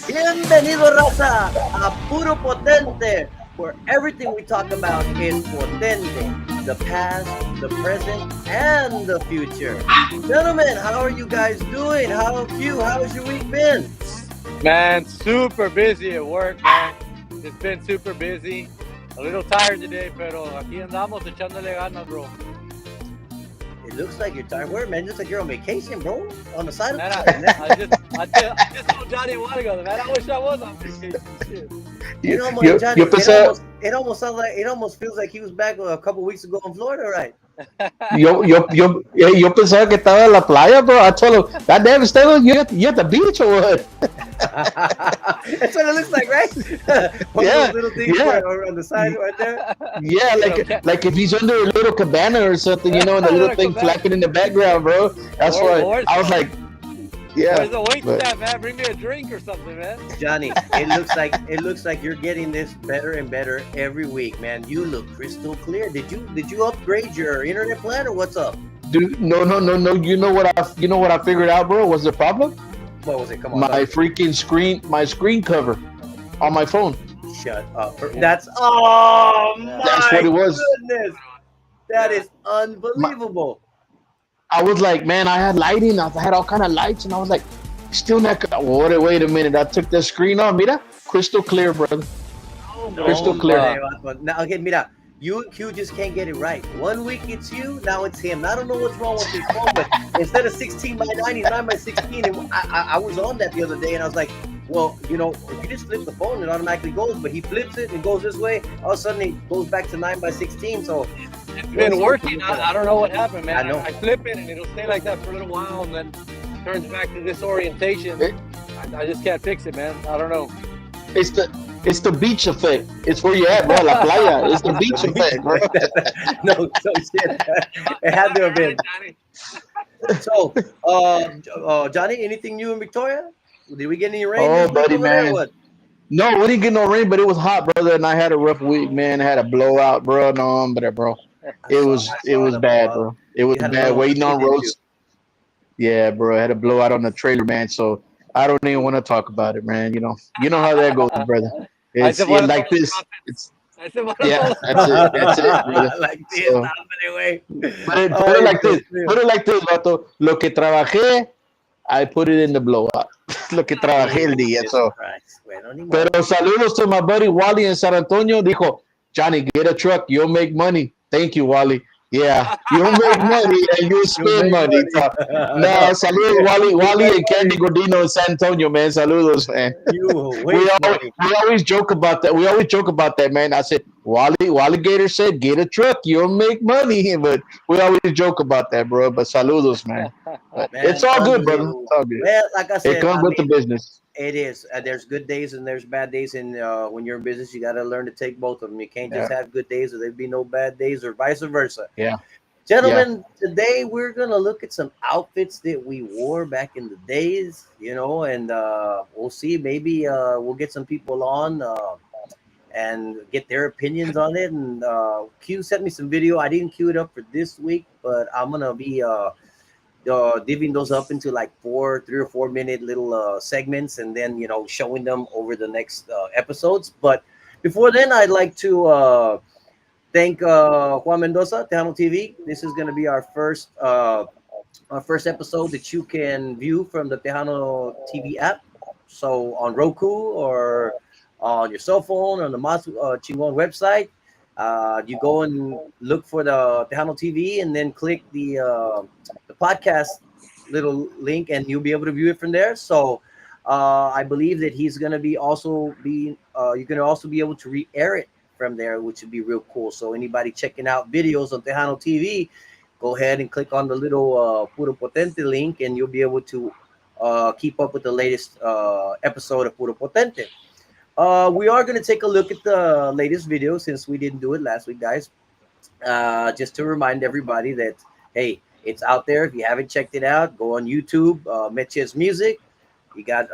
Bienvenido, raza, a Puro Potente, where everything we talk about is potente. The past, the present, and the future. Gentlemen, how are you guys doing? How have you? How's your week been? Man, super busy at work, man. It's been super busy. A little tired today, pero aquí andamos echándole ganas, bro. It looks like you're tired. Where, man? Looks like you're on vacation, bro. On the side of Man, the I just told Johnny a while ago, man. I wish I was on vacation. Shit. You know, Johnny, it almost sounds like, it almost feels like he was back a couple weeks ago in Florida, right? Yo pensaba que estaba en la playa, bro. I told him, God damn, Esteban, you at the beach or what? That's what it looks like, right? One of those little things on the side right there. Yeah, like if he's under a little cabana or something, you know, and the little thing flapping in the background, bro. That's why I was like, yeah. Where's the wait staff, man? Bring me a drink or something, man. Johnny, it looks like you're getting this better and better every week, man. You look crystal clear. Did you upgrade your internet plan or what's up? Dude, no. You know what I figured out, bro? What's the problem? What was it? Come on. My freaking screen cover on my phone. Shut up. That's what it was. Goodness. That is unbelievable. I was like, man, I had lighting. I had all kind of lights, and I was like, still not. Wait a minute. I took the screen off. Mira, crystal clear, brother. Crystal clear. Now, okay, mira, you and Q just can't get it right. 1 week it's you, now it's him. I don't know what's wrong with his phone, but instead of 16 by 9, he's 9 by 16. And I was on that the other day, and I was like, well, you know, if you just flip the phone, it automatically goes. But he flips it and goes this way. All of a sudden, it goes back to 9 by 16. So it's been working. I don't know what happened, man. I know. I flip it, and it'll stay like that for a little while, and then turns back to disorientation. I just can't fix it, man. I don't know. It's the beach effect. It's where you at, bro. La playa. It's the beach effect, bro. No, shit. It had to have been. So, Johnny, anything new in Victoria? Did we get any rain? Oh, buddy, man. No, we didn't get no rain, but it was hot, brother, and I had a rough week, man. I had a blowout, bro. No, bro. It was bad, bro. It was bad. Waiting on roads. Yeah, bro. I had a blowout on the trailer, man. So I don't even want to talk about it, man. You know how that goes, brother. It's like this. That's it. Brother. Like this, so, anyway. Put it like this. Put it like this, vato. Lo que trabajé, I put it in the blowout. Lo que trabajé el día. So. Pero saludos to my buddy Wally in San Antonio. Dijo, Johnny, get a truck. You'll make money. Thank you, Wally. Yeah, you'll make money and you spend money. So, no, saludos, Wally and Candy Gordino in San Antonio, man. Saludos, man. We always joke about that. We always joke about that, man. I said, Wally Gator said, "Get a truck, you'll make money." But we always joke about that, bro. But saludos, man. But Man, it's all good, brother. unbelievable. It's all good. Well, like I It said, comes I with the mean, business. it is. There's good days and there's bad days, and when you're in business, you got to learn to take both of them. You can't just Yeah, have good days, or there'd be no bad days, or vice versa. yeah, yeah. Gentlemen, today we're gonna look at some outfits that we wore back in the days, and we'll see. Maybe we'll get some people on and get their opinions on it. And Q sent me some video. I didn't queue it up for this week, but I'm gonna be divvying those up into like 3 or 4 minute little segments, and then showing them over the next episodes. But before then, I'd like to thank Juan Mendoza, Tejano TV. This is going to be our first episode that you can view from the Tejano TV app. So on Roku or on your cell phone or on the Mas Chingon website, you go and look for the Tejano TV, and then click the podcast little link, and you'll be able to view it from there. So I believe that he's going to be also be you're going to also be able to re-air it from there, which would be real cool. So anybody checking out videos on Tejano TV, go ahead and click on the little Puro Potente link, and you'll be able to keep up with the latest episode of Puro Potente. We are going to take a look at the latest video since we didn't do it last week, guys. Just to remind everybody that, hey, it's out there. If you haven't checked it out, go on YouTube, Meches Music. You got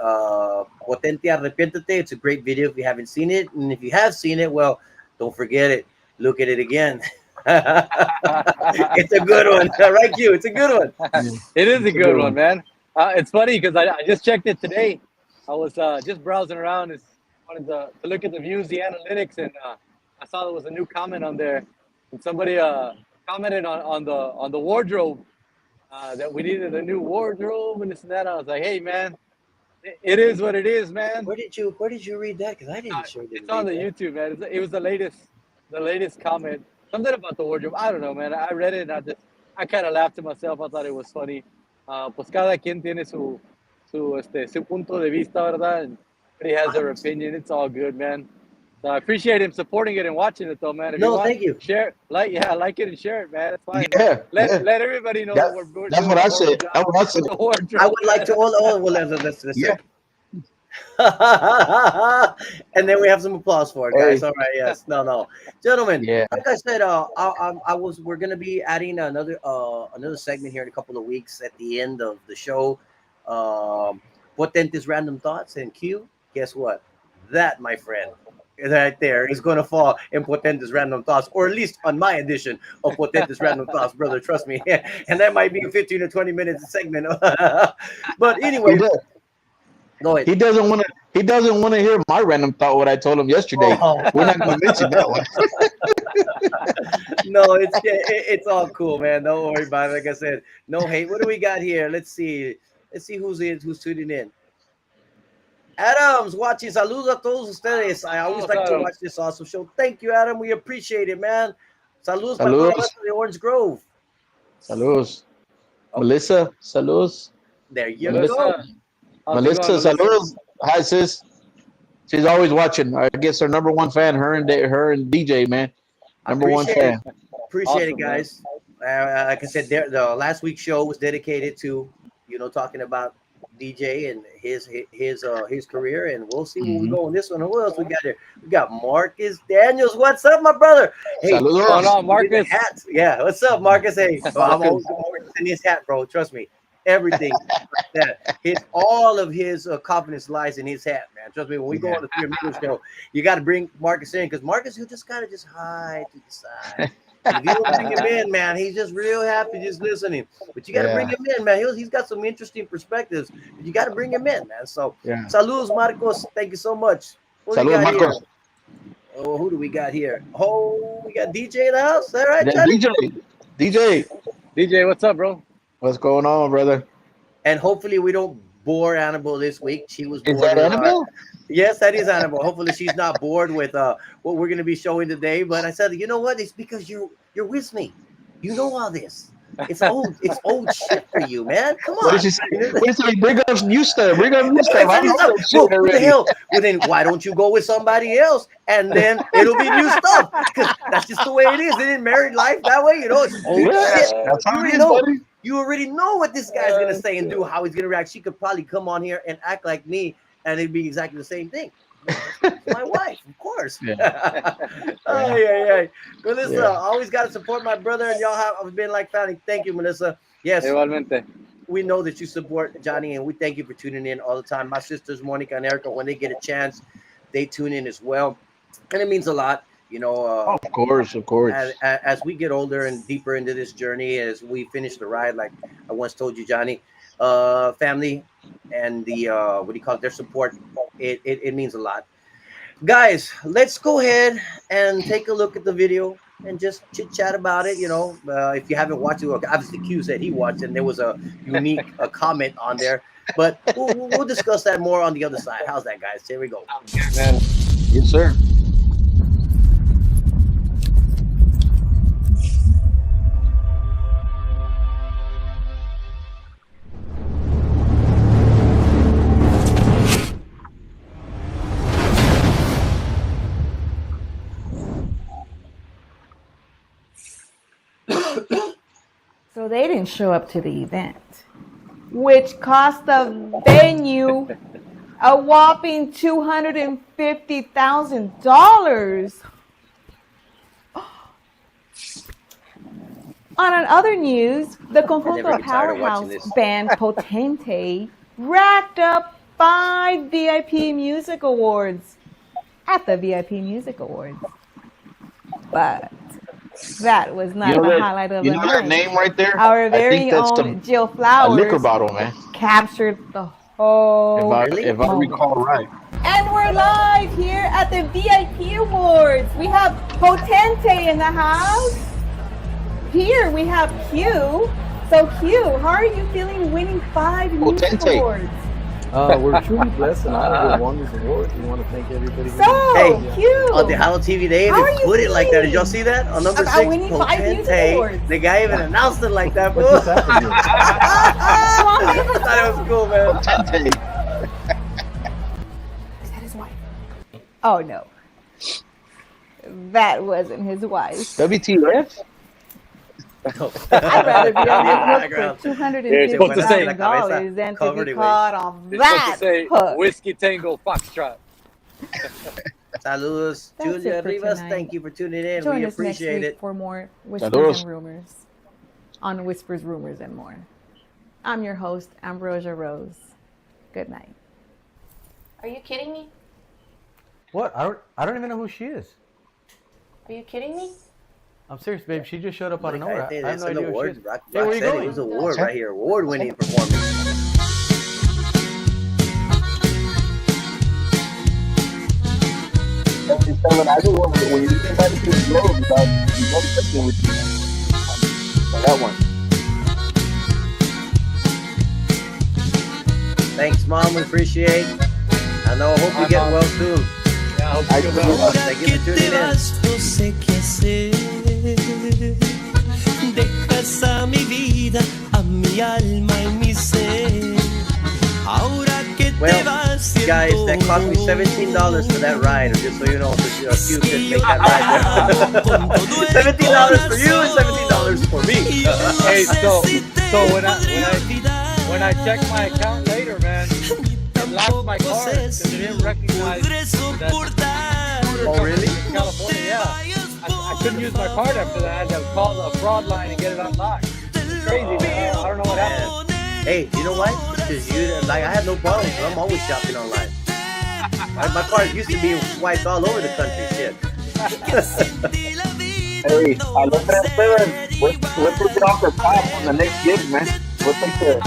Potente Arrepientete. It's a great video if you haven't seen it. And if you have seen it, well, don't forget it. Look at it again. It's a good one. Right, Q? It's a good one. It is a good one, man. It's funny because I just checked it today. I was just browsing around, wanted to look at the views, the analytics, and I saw there was a new comment on there, and somebody commented on the wardrobe that we needed a new wardrobe and this and that. I was like, hey, man, it is what it is, man. Where did you read that? Because I didn't show you. It's on the YouTube, man. It was the latest comment. Something about the wardrobe. I don't know, man. I read it and I kind of laughed to myself. I thought it was funny. Pues cada quien tiene su punto de vista, ¿verdad? And he has their opinion. It's all good, man. So I appreciate him supporting it and watching it, though, man. If thank you. Share, like it and share it, man. It's fine. Yeah, let everybody know that we're that's what I said. That's what I said. I would like to. Well, let's Yeah. And then we have some applause for it, guys. All right, yes, no, gentlemen. Yeah. Like I said, we're gonna be adding another segment here in a couple of weeks at the end of the show. Potente's random thoughts, and Q. Guess what? That, my friend, right there is going to fall in Potente's random thoughts, or at least on my edition of Potente's random thoughts, brother. Trust me. And that might be a 15 or 20 minutes segment. But anyway. Go ahead. He doesn't want to hear my random thought. What I told him yesterday. We're not going to mention that one. No, it's all cool, man. Don't worry about it. Like I said, no hate. What do we got here? Let's see who's tuning in. Adam's watching. Saludos a todos ustedes. I always like to watch this awesome show. Thank you, Adam. We appreciate it, man. Saludos para toda la raza de Orange Grove. Saludos. Oh. Melissa, saludos. There you go. Melissa, saludos. Hi, sis. She's always watching. I guess her number one fan, her and DJ, man. Number one fan. Appreciate it, guys. Like I said, the last week's show was dedicated to, talking about DJ and his career, and we'll see where we go on this one. Who else we got here? We got Marcus Daniels. What's up, my brher? Hey, saludos. What's going on, Marcus? Yeah, what's up, Marcus? Hey, I'm always in his hat, bro. Trust me. Everything that all of his confidence lies in his hat, man. Trust me, when we go on the 3 Amigos show, you got to bring Marcus in, because Marcus, he'll just kind of just hide to the side. If you don't bring him in, man, he's just real happy just listening. But you got to bring him in, man. He's got some interesting perspectives. But you got to bring him in, man. So, saludos, Marcos. Thank you so much. Saludos, Marcos. Oh, who do we got here? Oh, we got DJ in the house. Is that right, DJ, what's up, bro? What's going on, brother? And hopefully we don't bore Annabelle this week. She was bored. Is that Annabelle? Yes, that is Annabelle. Hopefully she's not bored with what we're going to be showing today. But I said, you know what? It's because you're with me. You know all this. It's old shit for you, man. Come on. What did she say? What did she say? Bring up new stuff. Bring up new stuff. I know that shit what the already. hell? Well, then why don't you go with somebody else, and then it'll be new stuff? Because that's just the way it is. In married life, that way, it's old shit. That's how it is, know. buddy. You already know what this guy's gonna say and do, how he's gonna react. She could probably come on here and act like me, and it'd be exactly the same thing. My wife, of course. Yeah. Melissa, always got to support my brother, and y'all have been like family. Thank you, Melissa. Yes, Igualmente. we know that you support Johnny, and we thank you for tuning in all the time. My sisters, Monica and Erica, when they get a chance, they tune in as well, and it means a lot. Of course. As we get older and deeper into this journey, as we finish the ride, like I once told you, Johnny, family and the their support, it means a lot. Guys, let's go ahead and take a look at the video and just chit chat about it. If you haven't watched it, obviously Q said he watched it, and there was a unique comment on there, but we'll discuss that more on the other side. How's that, guys? Here we go. Man. Yes, sir. So they didn't show up to the event, which cost the venue a whopping $250,000. On other news, the Conjunto Powerhouse band Potente racked up 5 VIP Music Awards at the VIP Music Awards. But that was not the highlight of the night. That name right there? Our very own Jill Flowers, a liquor bottle, man, captured the whole if I recall right. And we're live here at the VIP Awards. We have Potente in the house. Here we have Q. So Q, how are you feeling winning 5 music awards? We're truly blessed and honored to won these awards. We want to thank everybody. So, Q. On the Hello TV, they even put it like that. Did y'all see that? On number 6, winning 5 music awards. The guy even announced it like that. What just happened here? I thought it was cool, man. Is that his wife? Oh, no. That wasn't his wife. WTF? I'd rather be on the hook for $250,000 than to be caught on that hook. Whiskey Tango Foxtrot. Saludos, Julia Rivas. Thank you for tuning in. Join we us appreciate next week it. for more Whispers and Rumors on Whispers, Rumors, and More. I'm your host, Ambrosia Rose. Good night. Are you kidding me? What? I don't even know who she is. Are you kidding me? I'm serious, babe. She just showed up out of nowhere. I have no idea who she is. Rock Hey, where you said going? it was an award right here. Award-winning performance. I do want to, when you get invited to the Globe, you know something with you. That one. Thanks, Mom. We appreciate. I know. Hope you get well soon. Yeah, I hope you get well. Thank you for tuning in. Dejas a mi vida, a mi alma y mi ser. Ahora que te vas, guys, that cost me $17 for that ride. Just so you know, so you could make that ride there. $17 for you and $17 for me. Hey, so when I check my account later, man, it locked my card because it didn't recognize that. Oh, really? In California, yeah. I couldn't use my card after that. I had to call the fraud line and get it unlocked. It's crazy, man. I don't know what happened. Hey, you know what? Because I have no problem. I'm always shopping online. My card used to be swiped all over the country. Shit. Hey, I look at that. We'll take it off the top on the next gig, man. We'll take the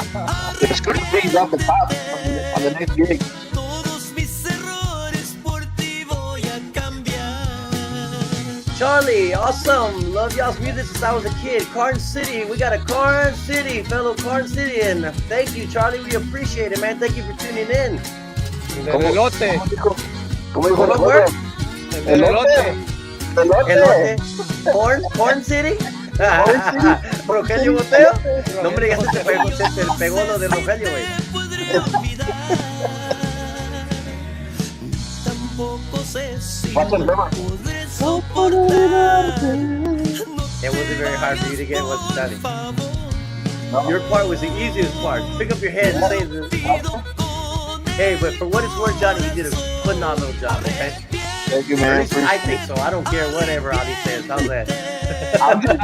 screen things off the top on the next gig. Charlie, awesome. Love y'all's music since I was a kid. Carn City. We got a Carn City, fellow Carn City. And thank you, Charlie. We appreciate it, man. Thank you for tuning in. Elote. Where? Elote. Elote. Corn City? Rogelio Boteo. No, hombre, ya se te pegó lo de Rogelio, güey. It wasn't very hard for you to get, was it, Johnny? No. Your part was the easiest part. Pick up your head and say this. Hey, but for what it's worth, Johnny, you did a phenomenal job, okay? Thank you, man. I think so. I don't care whatever Ali says. How's that? I'm just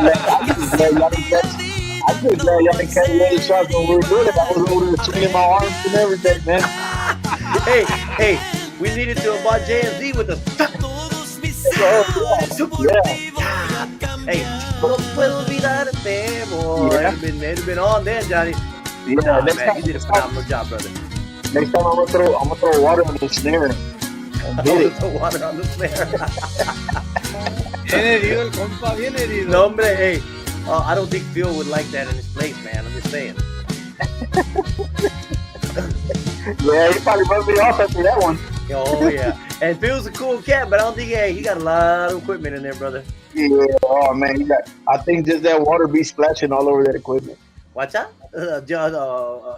glad y'all didn't catch any shots when we were doing it. I was over there swinging my arms and everything, man. Hey, we needed to about J&Z with the... Hey, no puedo olvidarte, boy. Yeah. It'd been on then, Johnny. Yeah, man, you did a phenomenal job, brother. Next time I'm gonna throw water on the snare. Throw water on the snare. Bien herido el compa, bien herido. No, hombre, hey, I don't think Phil would like that in his place, man. I'm just saying. Yeah, he probably rubbed me off after that one. Oh yeah, and Phil's a cool cat, but I don't think he got a lot of equipment in there, brother. Yeah, oh man, I think just that water be splashing all over that equipment. Watch out,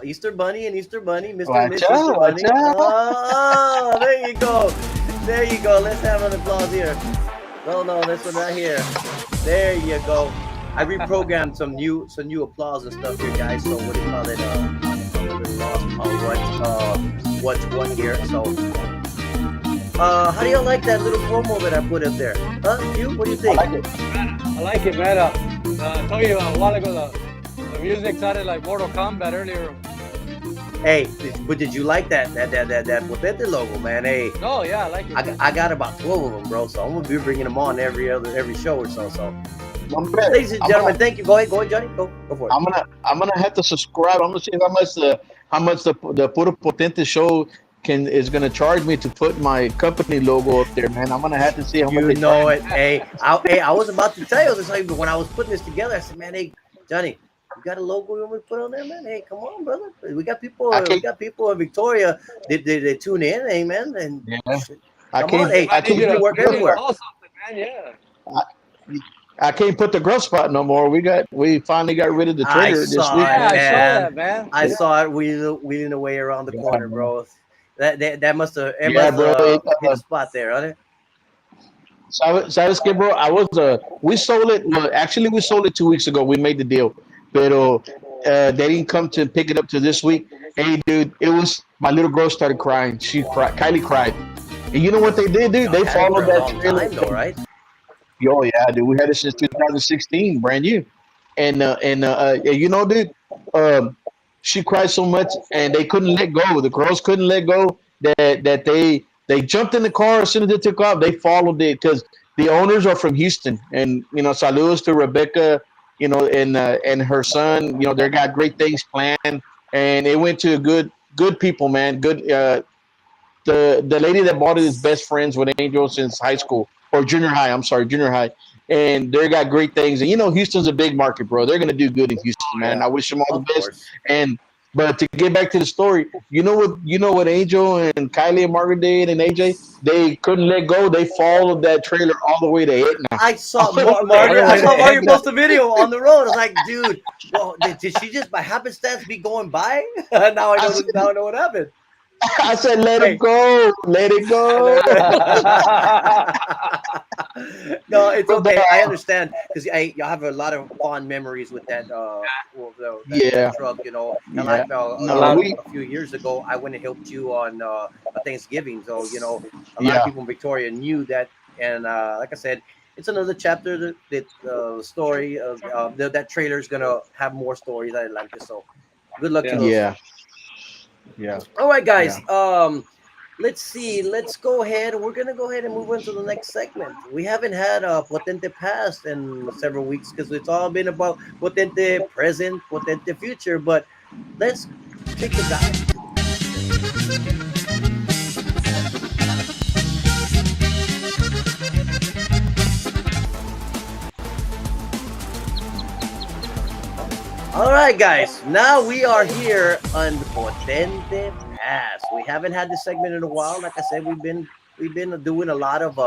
Easter Bunny and Easter Bunny, Mr. Watch and Miss out, Easter Bunny. watch out. Oh, there you go, there you go. Let's have an applause here. No, this one right here. There you go. I reprogrammed some new applause and stuff here, guys. So what do you call it? What's one here? So, how do y'all like that little promo that I put up there? Huh? You? What do you think? I like it, man. I told you a while ago the music sounded like Mortal Kombat earlier. Hey, but did you like that Potente logo, man? Hey. Oh yeah, I like it. I got about 12 of them, bro. So I'm gonna be bringing them on every show or so. So, ladies and gentlemen, thank you. Go ahead, Johnny. Go for it. I'm gonna have to subscribe. I'm gonna see how much the Puro Potente show is gonna charge me to put my company logo up there, man. I'm gonna have to see how much. You know it. Hey, I was about to tell you this, but when I was putting this together, I said, man, hey, Johnny, you got a logo you want me to put on there, man? Hey, come on, brother. We got people in Victoria. They tune in, hey, man. And yeah. I can't work everywhere. I can't put the growth spot no more. We finally got rid of the trigger this week. I saw that, man. I saw it wheeling away around the corner, bro. That must have hit a spot there, huh? ¿Sabes qué, bro? We sold it. Well, actually, we sold it 2 weeks ago. We made the deal, pero they didn't come to pick it up to this week. Hey, dude, it was my little girl started crying. Kylie cried, and you know what they did, dude? They followed that trailer, though, right? Oh yeah, dude. We had it since 2016, brand new, and you know, dude, she cried so much, and they couldn't let go. The girls couldn't let go. That they jumped in the car as soon as it took off. They followed it because the owners are from Houston, and you know, saludos to Rebecca, you know, and her son. You know, they got great things planned, and it went to good people, man. Good. The lady that bought it is best friends with Angel since high school or junior high. I'm sorry, junior high. And they got great things. And you know, Houston's a big market, bro. They're gonna do good in Houston, man. I wish them all the best. But to get back to the story, you know what Angel and Kylie and Margaret did and AJ, they couldn't let go. They followed that trailer all the way to Etna. I saw Margaret post a video on the road. I was like, dude, well, did she just by happenstance be going by? now I know what happened. I said, let it go. Let it go. No, it's okay. I understand because y'all have a lot of fond memories with that truck, you know. And a few years ago, I went and helped you on Thanksgiving. So, you know, a lot of people in Victoria knew that. And like I said, it's another chapter that the story of that trailer is going to have more stories. I like this. So good luck to those. Yeah. All right, guys. Let's see. Let's go ahead. We're gonna go ahead and move on to the next segment. We haven't had a Potente past in several weeks because it's all been about Potente present, Potente future. But let's take a dive. All right, guys. Now we are here on Potente Past. We haven't had this segment in a while. Like I said, we've been doing a lot of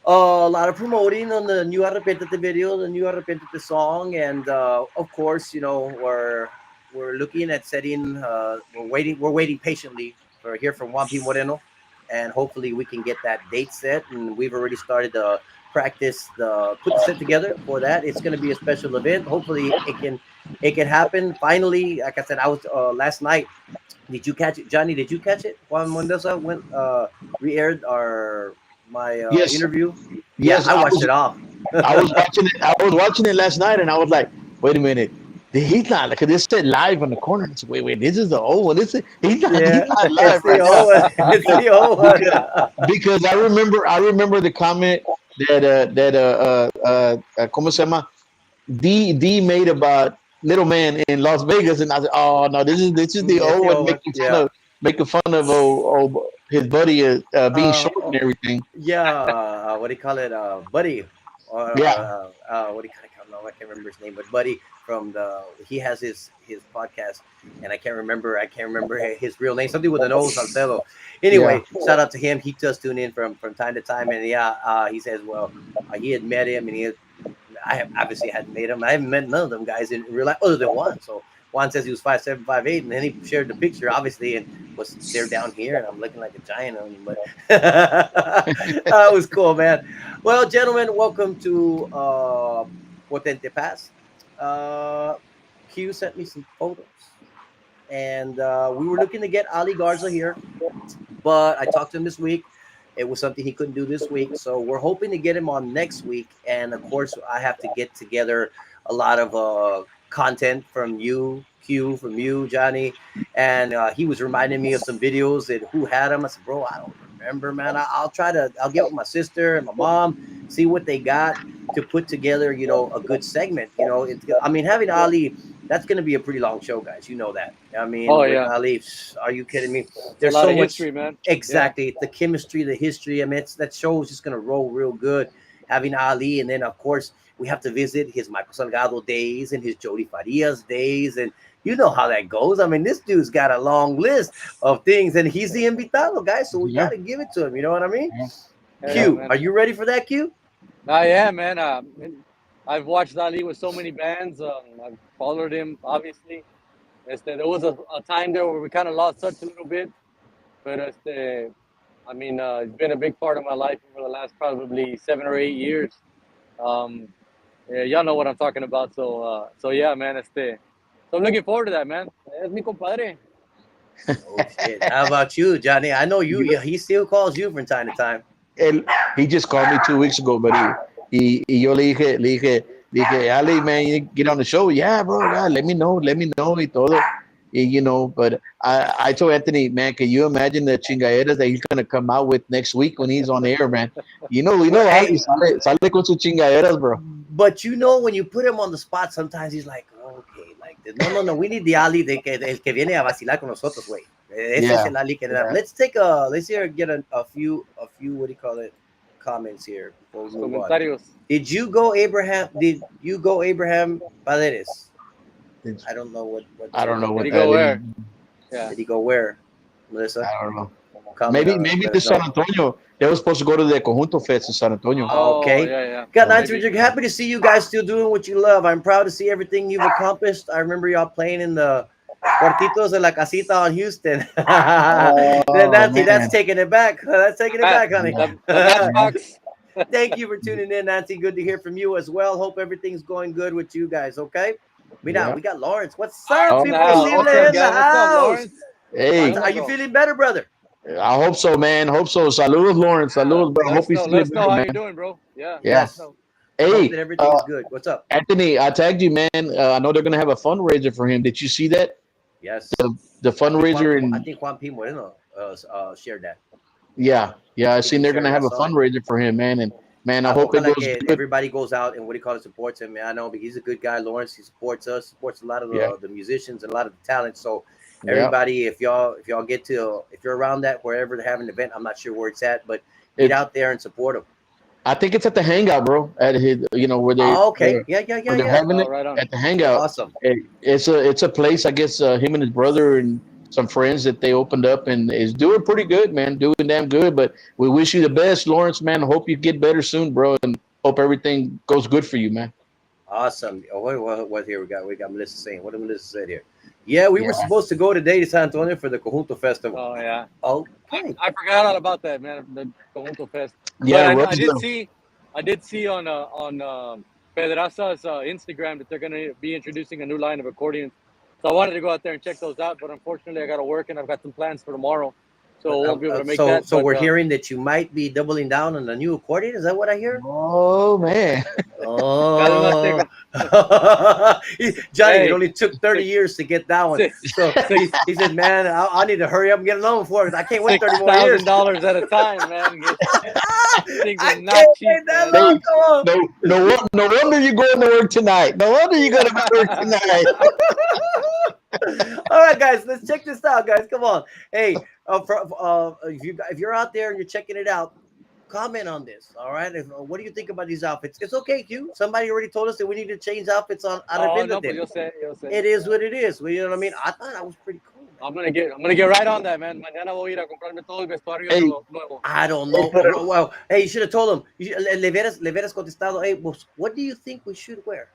A lot of promoting on the new Arrepientete video, the new Arrepientete song, and of course, we're looking at setting. We're waiting patiently for hear from Juan P. Moreno, and hopefully we can get that date set. And we've already started to practice the put the set together for that. It's going to be a special event. Hopefully it can happen finally. Like I said, I was last night. Did you catch it, Johnny? Did you catch it? Juan Mendoza went re-aired our my Yes, interview. Yeah, yes. I watched it all. I was watching it. I was watching it last night, and I was like, "Wait a minute, he's not." Like this said live on the corner. I said, wait, this is the old one. This is he's not. He's Yeah, not it's live the right now old one. It's the old one. because because I remember the comment that ¿cómo se llama? D made about Little Man in Las Vegas, and I said, "Oh no, this is the It's old the one old one. Yeah. making fun of old his buddy being short and Oh, everything." yeah. What do you call it? Buddy. Yeah, What do you call it? I can't remember his name, but Buddy from the he has his podcast, and I can't remember his real name. Something with an O, Salcedo. yeah. Anyway, shout out to him. He does tune in from time to time, and yeah, he says, well, he had met him, and I have obviously hadn't met him. I haven't met none of them guys in real life other than Juan. So Juan says he was 5'7", 5'8", and then he shared the picture, obviously, and was they're down here, and I'm looking like a giant on him. But that was cool, man. Well, gentlemen, welcome to Potente Pass. Uh, Q sent me some photos, and we were looking to get Ali Garza here, but I talked to him this week. It was something he couldn't do this week, so we're hoping to get him on next week. And of course, I have to get together a lot of content from you, Q, from you, Johnny. And he was reminding me of some videos that who had them. I said, bro, I don't remember, man. I'll get with my sister and my mom, see what they got to put together, a good segment. I mean, having Ali, that's going to be a pretty long show, guys. You know that. I mean, Oh with yeah, Ali, are you kidding me? a There's lot so of much. history, man. Yeah. Exactly. The chemistry, the history. I mean, that show is just going to roll real good. Having Ali. And then, of course, we have to visit his Michael Salgado days and his Jody Farias days. And you know how that goes. I mean, this dude's got a long list of things. And he's the invitado, guy. So we Yeah. got to give it to him. You know what I mean? Yeah, Q, man. are you ready for that, Q? Yeah, man. I've watched Ali with so many bands. I've followed him, obviously. There was a time there where we kind of lost touch a little bit, but I mean, it's been a big part of my life over the last probably 7 or 8 years. Yeah, y'all know what I'm talking about. So yeah, man. So I'm looking forward to that, man. Es mi compadre. Oh, shit. How about you, Johnny? I know you. Yeah, he still calls you from time to time. He just called me 2 weeks ago, but y yo le dije, Ali, man, you get on the show. Yeah, bro, yeah, let me know y todo. But I told Anthony, man, can you imagine the chingaderas that he's gonna come out with next week when he's on air, man? We know Ali Hey, sale con sus chingaderas, bro. but when you put him on the spot, sometimes he's like, okay, like, no, we need the Ali el que viene a vacilar con nosotros, güey. Ese es Yeah, el Ali que yeah. let's get a few, what do you call it, comments here before we move on. Comentarios. Did you go Abraham Paredes? I don't know what I don't know Did what he that go is. where? Yeah. did he go where, Melissa? I don't know. Comment Maybe on it. Let to us San know. Antonio. They were supposed to go to the Conjunto Fest in San Antonio. Oh, Okay. yeah. Got Oh. nice. We're happy to see you guys still doing what you love. I'm proud to see everything you've accomplished. I remember y'all playing in the Cuartitos de la Casita on Houston. Then Nancy, Man. that's taking it back. That's taking it back, honey. The Matchbox. Thank you for tuning in, Nancy. Good to hear from you as well. Hope everything's going good with you guys. Okay. Yeah. We got Lawrence. What's up, Oh, In the people? house. See What's you up, in the guys? What's up, house. Lawrence? Hey, Are you feeling better, brother? I hope so, man. Hope so. Saludos, Lawrence. Saludos, bro. Hope Let he's us know feeling how better, you're man. doing, bro. Yeah. Yeah. Yes. So, I hope Hey, that everything is good. What's up? Anthony, I tagged you, man. I know they're gonna have a fundraiser for him. Did you see that? Yes. The fundraiser I in think Juan P. Moreno shared that. yeah. I He seen did they're share gonna it. I have a saw it. fundraiser for him, man. And man, I hope it Ojalá goes que good. everybody goes out and supports him, man. I know, but he's a good guy, Lawrence. He supports us, supports a lot of Yeah. the musicians and a lot of the talent. So Yeah. everybody, if y'all if you're around that wherever they're having an event, I'm not sure where it's at, but get It's out there and support them. I think it's at the hangout, bro. At his where Oh, okay. Yeah. where they're having oh, it right on. at the hangout. Awesome. It's a place, I guess him and his brother and some friends that they opened up and is doing pretty good, man. Doing damn good. But we wish you the best, Lawrence, man. Hope you get better soon, bro, and hope everything goes good for you, man. Awesome. Oh, what here we got Melissa saying. What did Melissa say here? Yeah, we were Yeah. supposed to go today to San Antonio for the Conjunto Festival. Oh yeah. Okay. I forgot all about that, man. The Conjunto Fest. Yeah, But I did see on Pedraza's Instagram that they're gonna be introducing a new line of accordions. So I wanted to go out there and check those out, but unfortunately I got to work and I've got some plans for tomorrow, so I won't be able to make that. So we're hearing that you might be doubling down on the new accordion. Is that what I hear? Oh man. Oh, Johnny, it only took 30 years to get that one. So he said, man, I need to hurry up and get another one for it. I can't wait 30 more years. $6,000 at a time, man. Things are not cheap. No wonder you're going to work tonight. No wonder you're going to work tonight. All right, guys, let's check this out, guys. Come on. Hey, if you're out there and you're checking it out, comment on this. All right. What do you think about these outfits? It's okay, Q. Somebody already told us that we need to change outfits on Arrepientete. You'll say. It is what it is. Well, you know what I mean? I thought that was pretty cool. I'm gonna get right on that, man. Mañana voy a ir a comprarme todo el vestuario nuevo. I don't know. Well, hey, you should have told him. Le hubieras contestado, hey, pues, what do you think we should wear?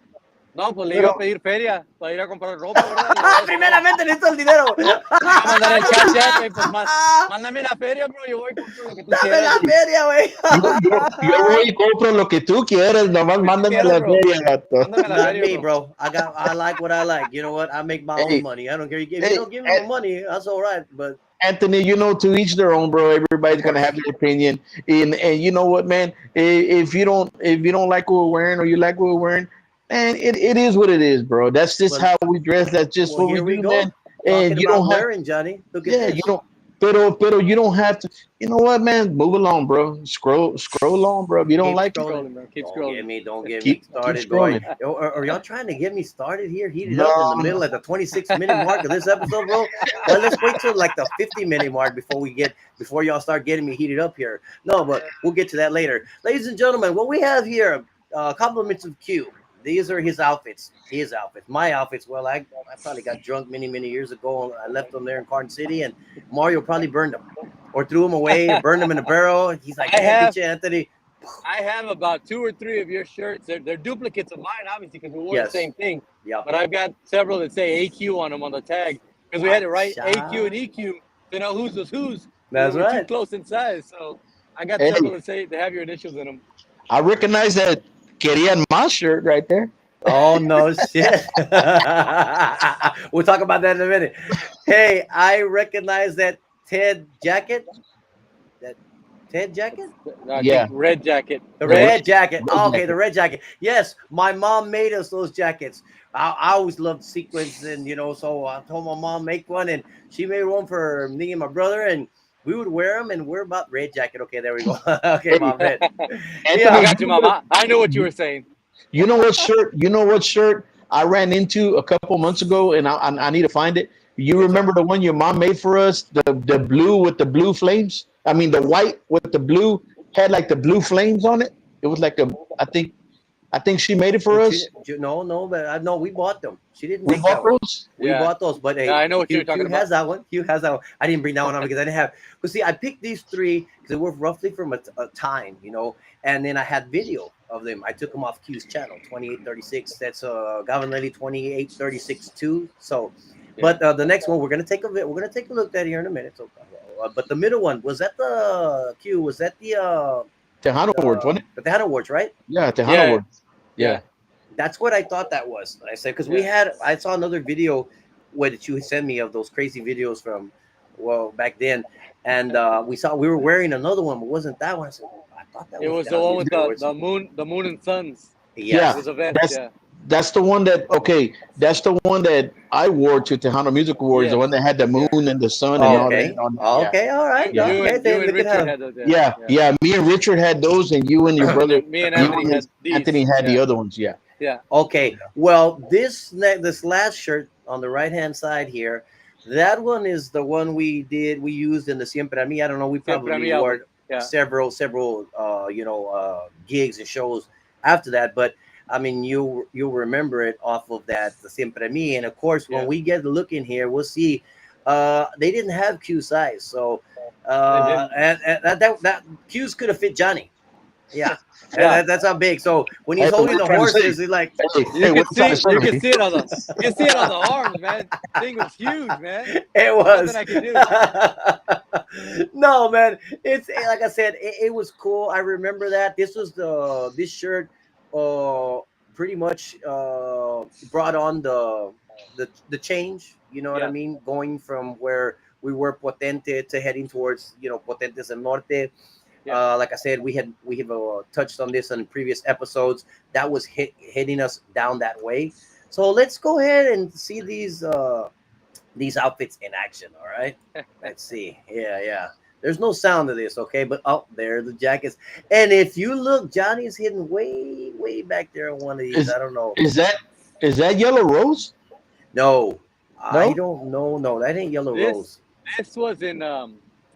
No, pues le iba a pedir feria para ir a comprar ropa, ¿verdad? Primeramente necesito el dinero. Mandar el chat, pues mándame la feria, bro. Yo voy a comprar lo que tú quieras. Dame la feria, güey. Yo voy y compro lo que tú quieras. Nomás mándame la feria, gato. Not me, bro. I like what I like. You know what? I make my own money. I don't care. If you don't give me the money, that's all right. But Anthony, to each their own, bro. Everybody's gonna have their opinion. And you know what, man? If you don't like what we're wearing or you like what we're wearing, and it is what it is, bro. That's just how we dress. That's just what we do, man. And you don't have, Johnny. you don't. Pero you don't have to. You know what, man? Move along, bro. Scroll along, bro. If you don't like it, keep scrolling. Don't get me started, boy. Are y'all trying to get me started here? Heated up in the middle at the 26-minute mark of this episode, bro. Well, let's wait till like the 50-minute mark before y'all start getting me heated up here. No, but we'll get to that later, ladies and gentlemen. What we have here, compliments of Q. These are his outfits. My outfits. Well, I probably got drunk many years ago. I left them there in Carson City, and Mario probably burned them or threw them away or burned them in a barrel. He's like, hey, Anthony. I have about 2 or 3 of your shirts. They're duplicates of mine, obviously, because we wore the same thing. Yeah. But I've got several that say AQ on them on the tag because we had to write AQ and EQ to know whose was whose. That's right. Too close in size, so I got several that say they have your initials in them. I recognize that. Querían my shirt right there. Oh, no shit. We'll talk about that in a minute. Hey, I recognize that Ted jacket. Ted jacket? Red jacket. The red jacket. Oh, okay, the red jacket. Yes, my mom made us those jackets. I always loved sequins, and so I told my mom make one, and she made one for me and my brother, and we would wear them, and we're about red jacket. Okay, there we go. Okay, mom. I got you, mama. I know what you were saying. You know what shirt I ran into a couple months ago, and I need to find it. You remember the one your mom made for us, the blue with the blue flames? I mean, the white with the blue had like the blue flames on it. It was like I think she made it for us. No, but I know we bought them. She didn't. We bought those. We bought those, but hey, I know what you're talking about. Hugh has that one. I didn't bring that one on because I didn't have. But see, I picked these 3 because they were roughly from a time, and then I had video of them. I took them off Q's channel, 2836. That's Gavinelli 2836 2. So, but the next one we're gonna take a look at here in a minute. So, but the middle one was that the Q? Was that the Tejano Awards, wasn't it? The Tejano Awards, right? Yeah, Tejano Awards. Yeah. That's what I thought that was. I said, because I saw another video that you sent me of those crazy videos from, back then. And we were wearing another one, but wasn't that one? I said, I thought that was the one with the moon and suns. Yeah. It was event, That's the one that I wore to Tejano Music Awards, the one that had the moon and the sun and all that. Okay, all right. You and Richard had those. Yeah. Me and Richard had those, and you and your brother, me and Anthony had the other ones. Yeah. Yeah. Okay. Well, this last shirt on the right-hand side here, that one is the one we used in the Siempre a Mí. I don't know. We probably wore several gigs and shows after that, but I mean, you'll remember it off of that, the Siempre a Mí. And of course, when we get a look in here, we'll see they didn't have Q size, so and that Q's could have fit Johnny. Yeah. Yeah. That's how big. So when he's Hey, holding what the are you trying to say? horses, he's like, Hey, what are you You trying to can say? see it on the arms, man. Thing was huge, man. it was. Nothing I could do. No, man. It's like I said, it was cool. I remember that. This shirt uh pretty much brought on the change, you know what I Yeah. mean? Going from where we were Potente to heading towards, Potentes del Norte. Yeah. Like I said, we have touched on this in previous episodes. That was hitting us down that way. So let's go ahead and see these outfits in action. All right, let's see. Yeah. There's no sound to this, okay? But there the jackets. And if you look, Johnny's hidden way back there on one of these. I don't know. Is that Yellow Rose? No, I No. don't know. No, that ain't Yellow Rose. This was in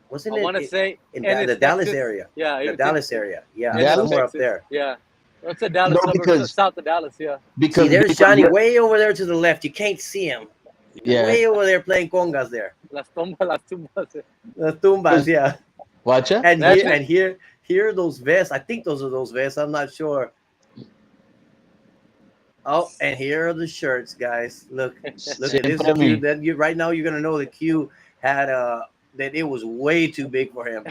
Wasn't I want to say in and the it's Dallas Texas. area? Yeah, The it's Dallas area. Yeah, Ennis, somewhere up Texas. there. Yeah. That's a Dallas No, suburb because south of Dallas, yeah. because See, there's Johnny way over there to the left. You can't see him. yeah. Way over there playing congas there. Las tumbas. The tumbas, yeah. Watch out. And That's here are those vests. I think those are those vests. I'm not sure. Oh, and here are the shirts, guys. Look at this. Right now you're gonna know that Q had that it was way too big for him.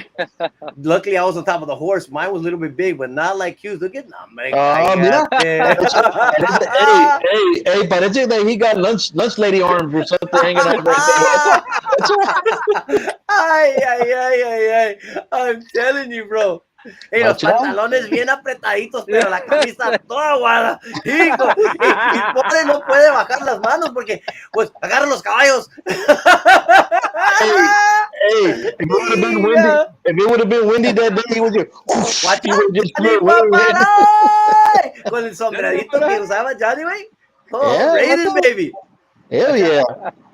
Luckily, I was on top of the horse. Mine was a little bit big, but not like Q's. Look at Mira. Hey, parece that he got lunch lady arms or something hanging out right there. Ay. I'm telling you, bro. Y los pantalones bien apretaditos, pero la camisa toda aguada. Hijo, y pobre no puede bajar las manos porque, pues, agarra los caballos. Hey, if it would have been windy that day, he would just Con el sombrerito que usaba Johnny, güey. Oh, Yeah, Raiden, baby. Hell yeah.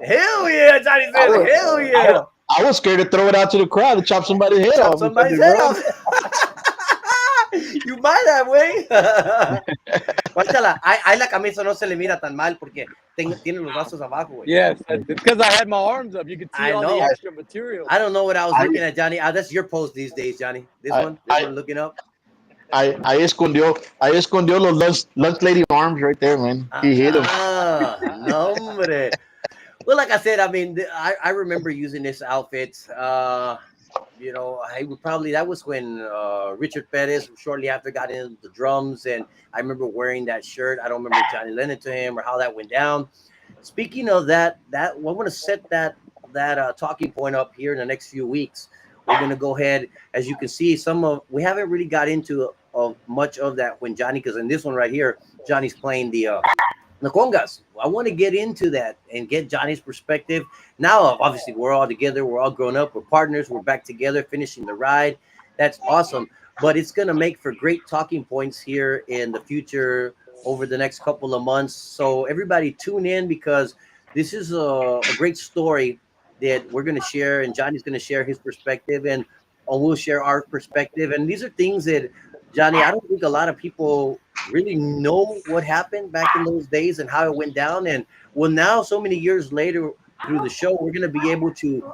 Hell yeah, Johnny says, hell yeah. I was scared to throw it out to the crowd and chop somebody's head off. Somebody's head off. You might have, güey. Guáchala, ahí la camisa no se le mira tan mal porque tiene los brazos abajo, güey. Yes, it's because I had my arms up. You could see all the extra material. I don't know what I was looking at, Johnny. That's your pose these days, Johnny. This one looking up. I escondió los lunch lady arms right there, man. He hit him. No, hombre. Well, like I said, I mean, I remember using this outfit. I would probably, that was when Richard Perez shortly after got into the drums, and I remember wearing that shirt. I don't remember Johnny lent it to him or how that went down. Speaking of that I want to set that talking point up here in the next few weeks. We're gonna go ahead, as you can see, we haven't really got into much of that when Johnny, because in this one right here, Johnny's playing the congas. I want to get into that and get Johnny's perspective. Now, obviously, we're all together. We're all grown up. We're partners. We're back together, finishing the ride. That's awesome. But it's going to make for great talking points here in the future over the next couple of months. So everybody tune in, because this is a great story that we're going to share, and Johnny's going to share his perspective, and we'll share our perspective. And these are things that, Johnny, I don't think a lot of people really know what happened back in those days and how it went down. And well, now so many years later through the show, we're going to be able to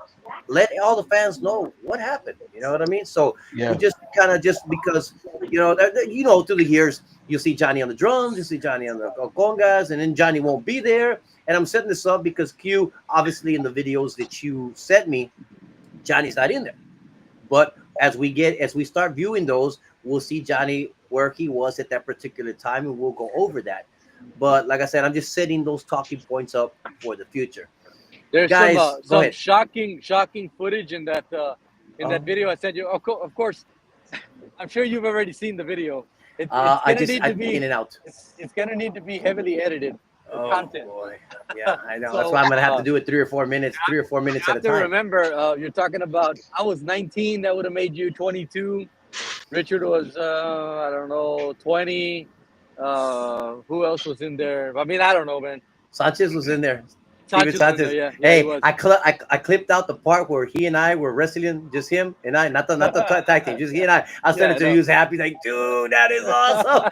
let all the fans know what happened. You know what I mean? So we just kind of, just because, through the years, you'll see Johnny on the drums, you'll see Johnny on the congas, and then Johnny won't be there. And I'm setting this up because Q, obviously in the videos that you sent me, Johnny's not in there. But as we start viewing those, we'll see Johnny where he was at that particular time, and we'll go over that. But like I said, I'm just setting those talking points up for the future. There's Guys, some shocking footage in that that video I sent you. Of course, I'm sure you've already seen the video. I've been in and out. It's gonna need to be heavily edited. Content. Boy. Yeah, I know. That's why I'm gonna have to do it 3 or 4 minutes at a time. You have to remember, you're talking about, I was 19. That would have made you 22. Richard was, I don't know, 20. Who else was in there? I mean, I don't know, man. Sanchez was in there. Sanchez. Yeah, hey, I clipped out the part where he and I were wrestling, just him and I, not the tag team, just he and I. I sent it to him. He was happy, like, dude, that is awesome.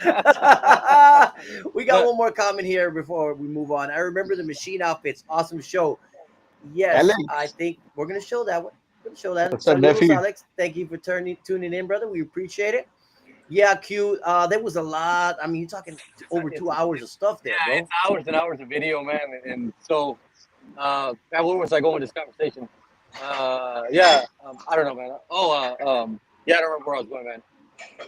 We got one more comment here before we move on. I remember the machine outfits. Awesome show. Yes, Alex, I think we're gonna show that one. We're gonna show that. what's up, Saludos, nephew? Alex. Thank you for tuning in, brother. We appreciate it. Yeah, Q. There was a lot. I mean, you're talking over It's 2 hours of stuff there, yeah, it's bro. hours and hours of video, man. And so, where was I going with this conversation? I don't know, man. Yeah, I don't remember where I was going, man.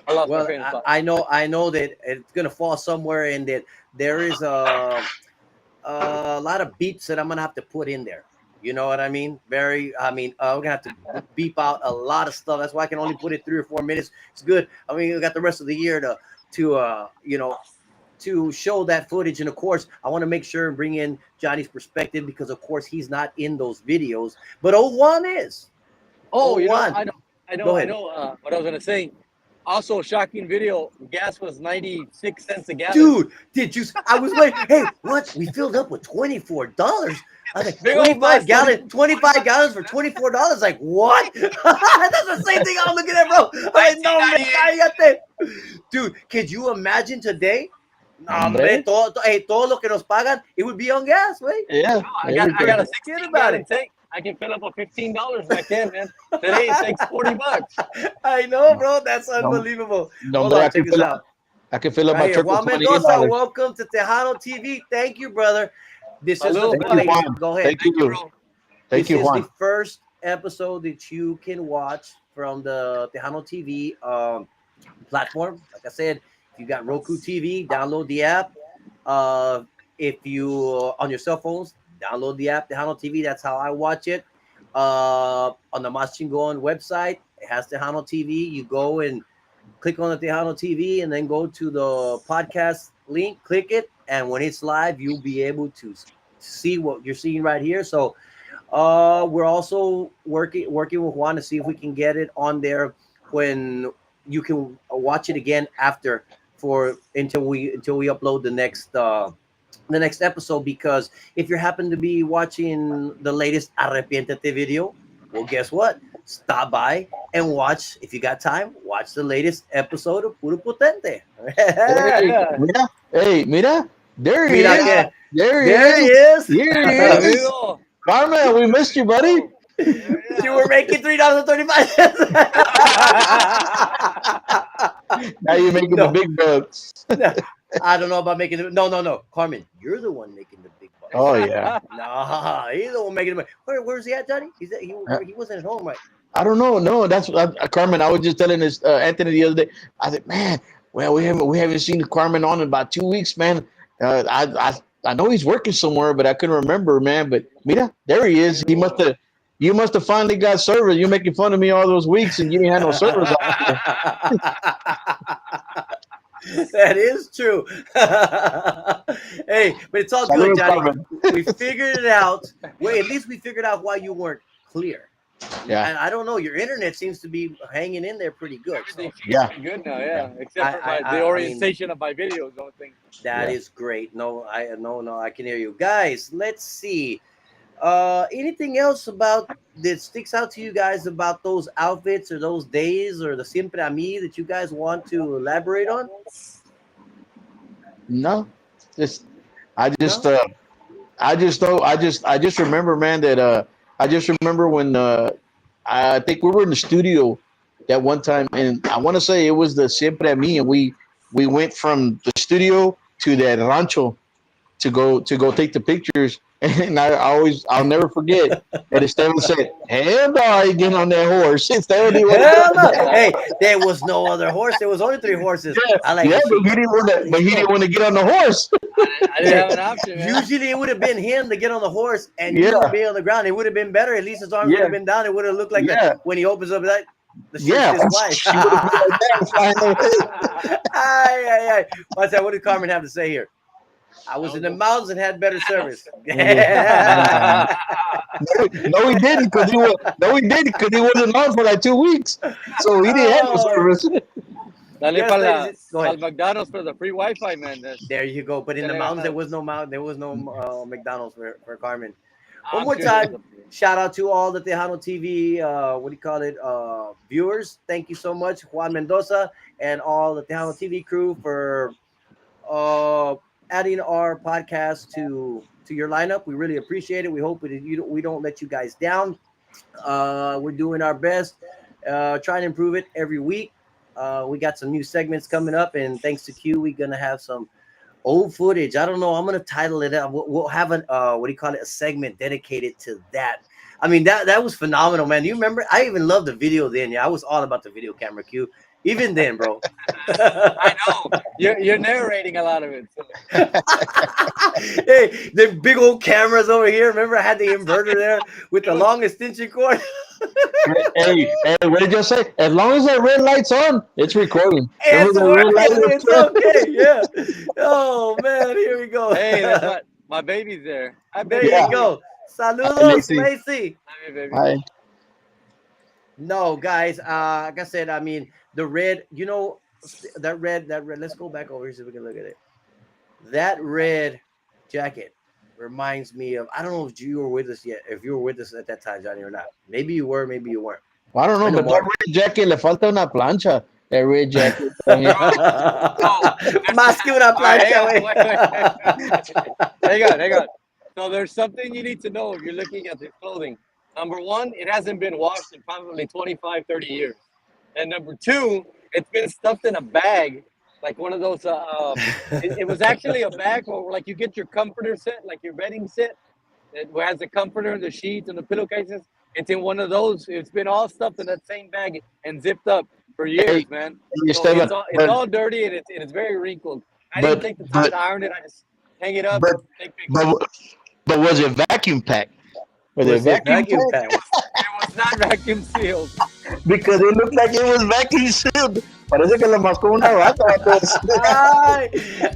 I lost my Well, train of thought. I know that it's gonna fall somewhere, and that there is a lot of beeps that I'm gonna have to put in there. You know what I mean? We're gonna have to beep out a lot of stuff. That's why I can only put it 3 or 4 minutes. It's good. I mean, we got the rest of the year to show that footage. And of course, I want to make sure and bring in Johnny's perspective because, of course, he's not in those videos, but O1 is. Oh, O1, go I ahead. know. What I was gonna say. Also, shocking video. Gas was 96 cents a gallon. Dude, did you? I was waiting. Hey, what? We filled up with $24. I was like, 25 gallons for $24. Like, what? That's the same thing I'm looking at, bro. I no, man, cállate. Dude, could you imagine today? No, hombre, todo lo que nos pagan, it would be on gas, right? Yeah, I got a Forget 16 about gallon it. tank. I can fill up a $15 back then, man. Today it takes $40. I know, bro. That's unbelievable. Hold on, check this out. I can fill up Right my here. truck Juan with Mendoza, $28. welcome to Tejano TV. Thank you, brother. This is Hello, the Thank you, latest. Juan. Go ahead. Thank you. Thank you, This is Juan. the first episode that you can watch from the Tejano TV platform. Like I said, if you got Roku TV, download the app. If you on your cell phones, download the app Tejano TV. That's how I watch it. On the Mas Chingon website, it has Tejano TV. You go and click on the Tejano TV and then go to the podcast link, click it, and when it's live, you'll be able to see what you're seeing right here. So we're also working with Juan to see if we can get it on there when you can watch it again after until we upload the next episode. Because if you happen to be watching the latest Arrepientete video, well, guess what? Stop by and watch, if you got time, watch the latest episode of Puro Potente. Hey, mira, there he Mira is. que, There he there he is. is. Here he is. Amigo. Carmen, we missed you, buddy. You were making $3.35. Now you're making the big bucks. I don't know about making it. No. Carmen, you're the one making the big bucks. Oh yeah. Nah, he's the one making the money. Where's he at, Johnny? He wasn't at home, right? I don't know. No, that's Carmen. I was just telling this Anthony the other day. I said, man, well, we haven't seen Carmen on in about 2 weeks, man. I know he's working somewhere, but I couldn't remember, man. But mira, there he is. You must have finally got service. You're making fun of me all those weeks, and you didn't have no service. That is true. Hey, but it's all good, Johnny. We figured it out. Wait, at least we figured out why you weren't clear. Yeah. And I don't know. Your internet seems to be hanging in there pretty good. So. Yeah. Good now, yeah. Except for the orientation of my videos, don't think. That is great. No, I can hear you. Guys, let's see. Anything else that sticks out to you guys about those outfits or those days or the Siempre a mí that you guys want to elaborate on? No. I just remember, man, that I just remember when I think we were in the studio that one time, and I want to say it was the Siempre a mí, and we went from the studio to that rancho to go take the pictures. And I'll never forget that Esteban said, "Hell no, I ain't getting on that horse." Esteban, hey, there was no other horse. There was only 3 horses. Yeah, but he didn't want to get on the horse. I didn't have an option, man. Usually it would have been him to get on the horse and you would be on the ground. It would have been better. At least his arms would have been down. It would have looked like when he opens up that the shirt's his wife. What's that? What did Carmen have to say here? I was in the mountains and had better service. No, he didn't, because he wasn't on for like 2 weeks, so he didn't have no service. Dale para al McDonald's for the free Wi-Fi, man. There you go. But in the mountains, there was no McDonald's for Carmen. One more time, shout out to all the Tejano TV, viewers. Thank you so much, Juan Mendoza, and all the Tejano TV crew for adding our podcast to to your lineup. We really appreciate it. We hope we don't let you guys down. We're doing our best, trying to improve it every week. We got some new segments coming up, and thanks to Q, we're gonna have some old footage. I don't know. I'm gonna title it up. We'll have an what do you call it? A segment dedicated to that. I mean, that was phenomenal, man. You remember? I even loved the video then. Yeah, I was all about the video camera, Q. Even then, bro. I know. You're narrating a lot of it. So. Hey, the big old cameras over here. Remember, I had the inverter there with the long extension cord. hey, what did you say? As long as that red light's on, it's recording. It's okay. Yeah. Oh man, here we go. Hey, that's what my baby's there. There you go. Saludos, Lacey. Hi, baby. Hi. No, guys. Like I said, I mean the red. You know that red. Let's go back over here so we can look at it. That red jacket reminds me of. I don't know if you were with us yet. If you were with us at that time, Johnny, or not. Maybe you were. Maybe you weren't. I don't know, but that red jacket le falta una plancha. That red jacket. Más que una plancha, güey. Hang on. So there's something you need to know if you're looking at this clothing. Number one, it hasn't been washed in probably 25, 30 years. And number two, it's been stuffed in a bag, like one of those, it was actually a bag where like you get your comforter set, like your bedding set. It has the comforter, the sheets, and the pillowcases. It's in one of those. It's been all stuffed in that same bag and zipped up for years, man. So it's all dirty and it's very wrinkled. I didn't take the time to iron it. I just hang it up. Take pictures. But was it vacuum packed? Was it vacuum packed? It was not vacuum sealed. Because it looked like it was vacuum sealed. Parece que le mascó una rata.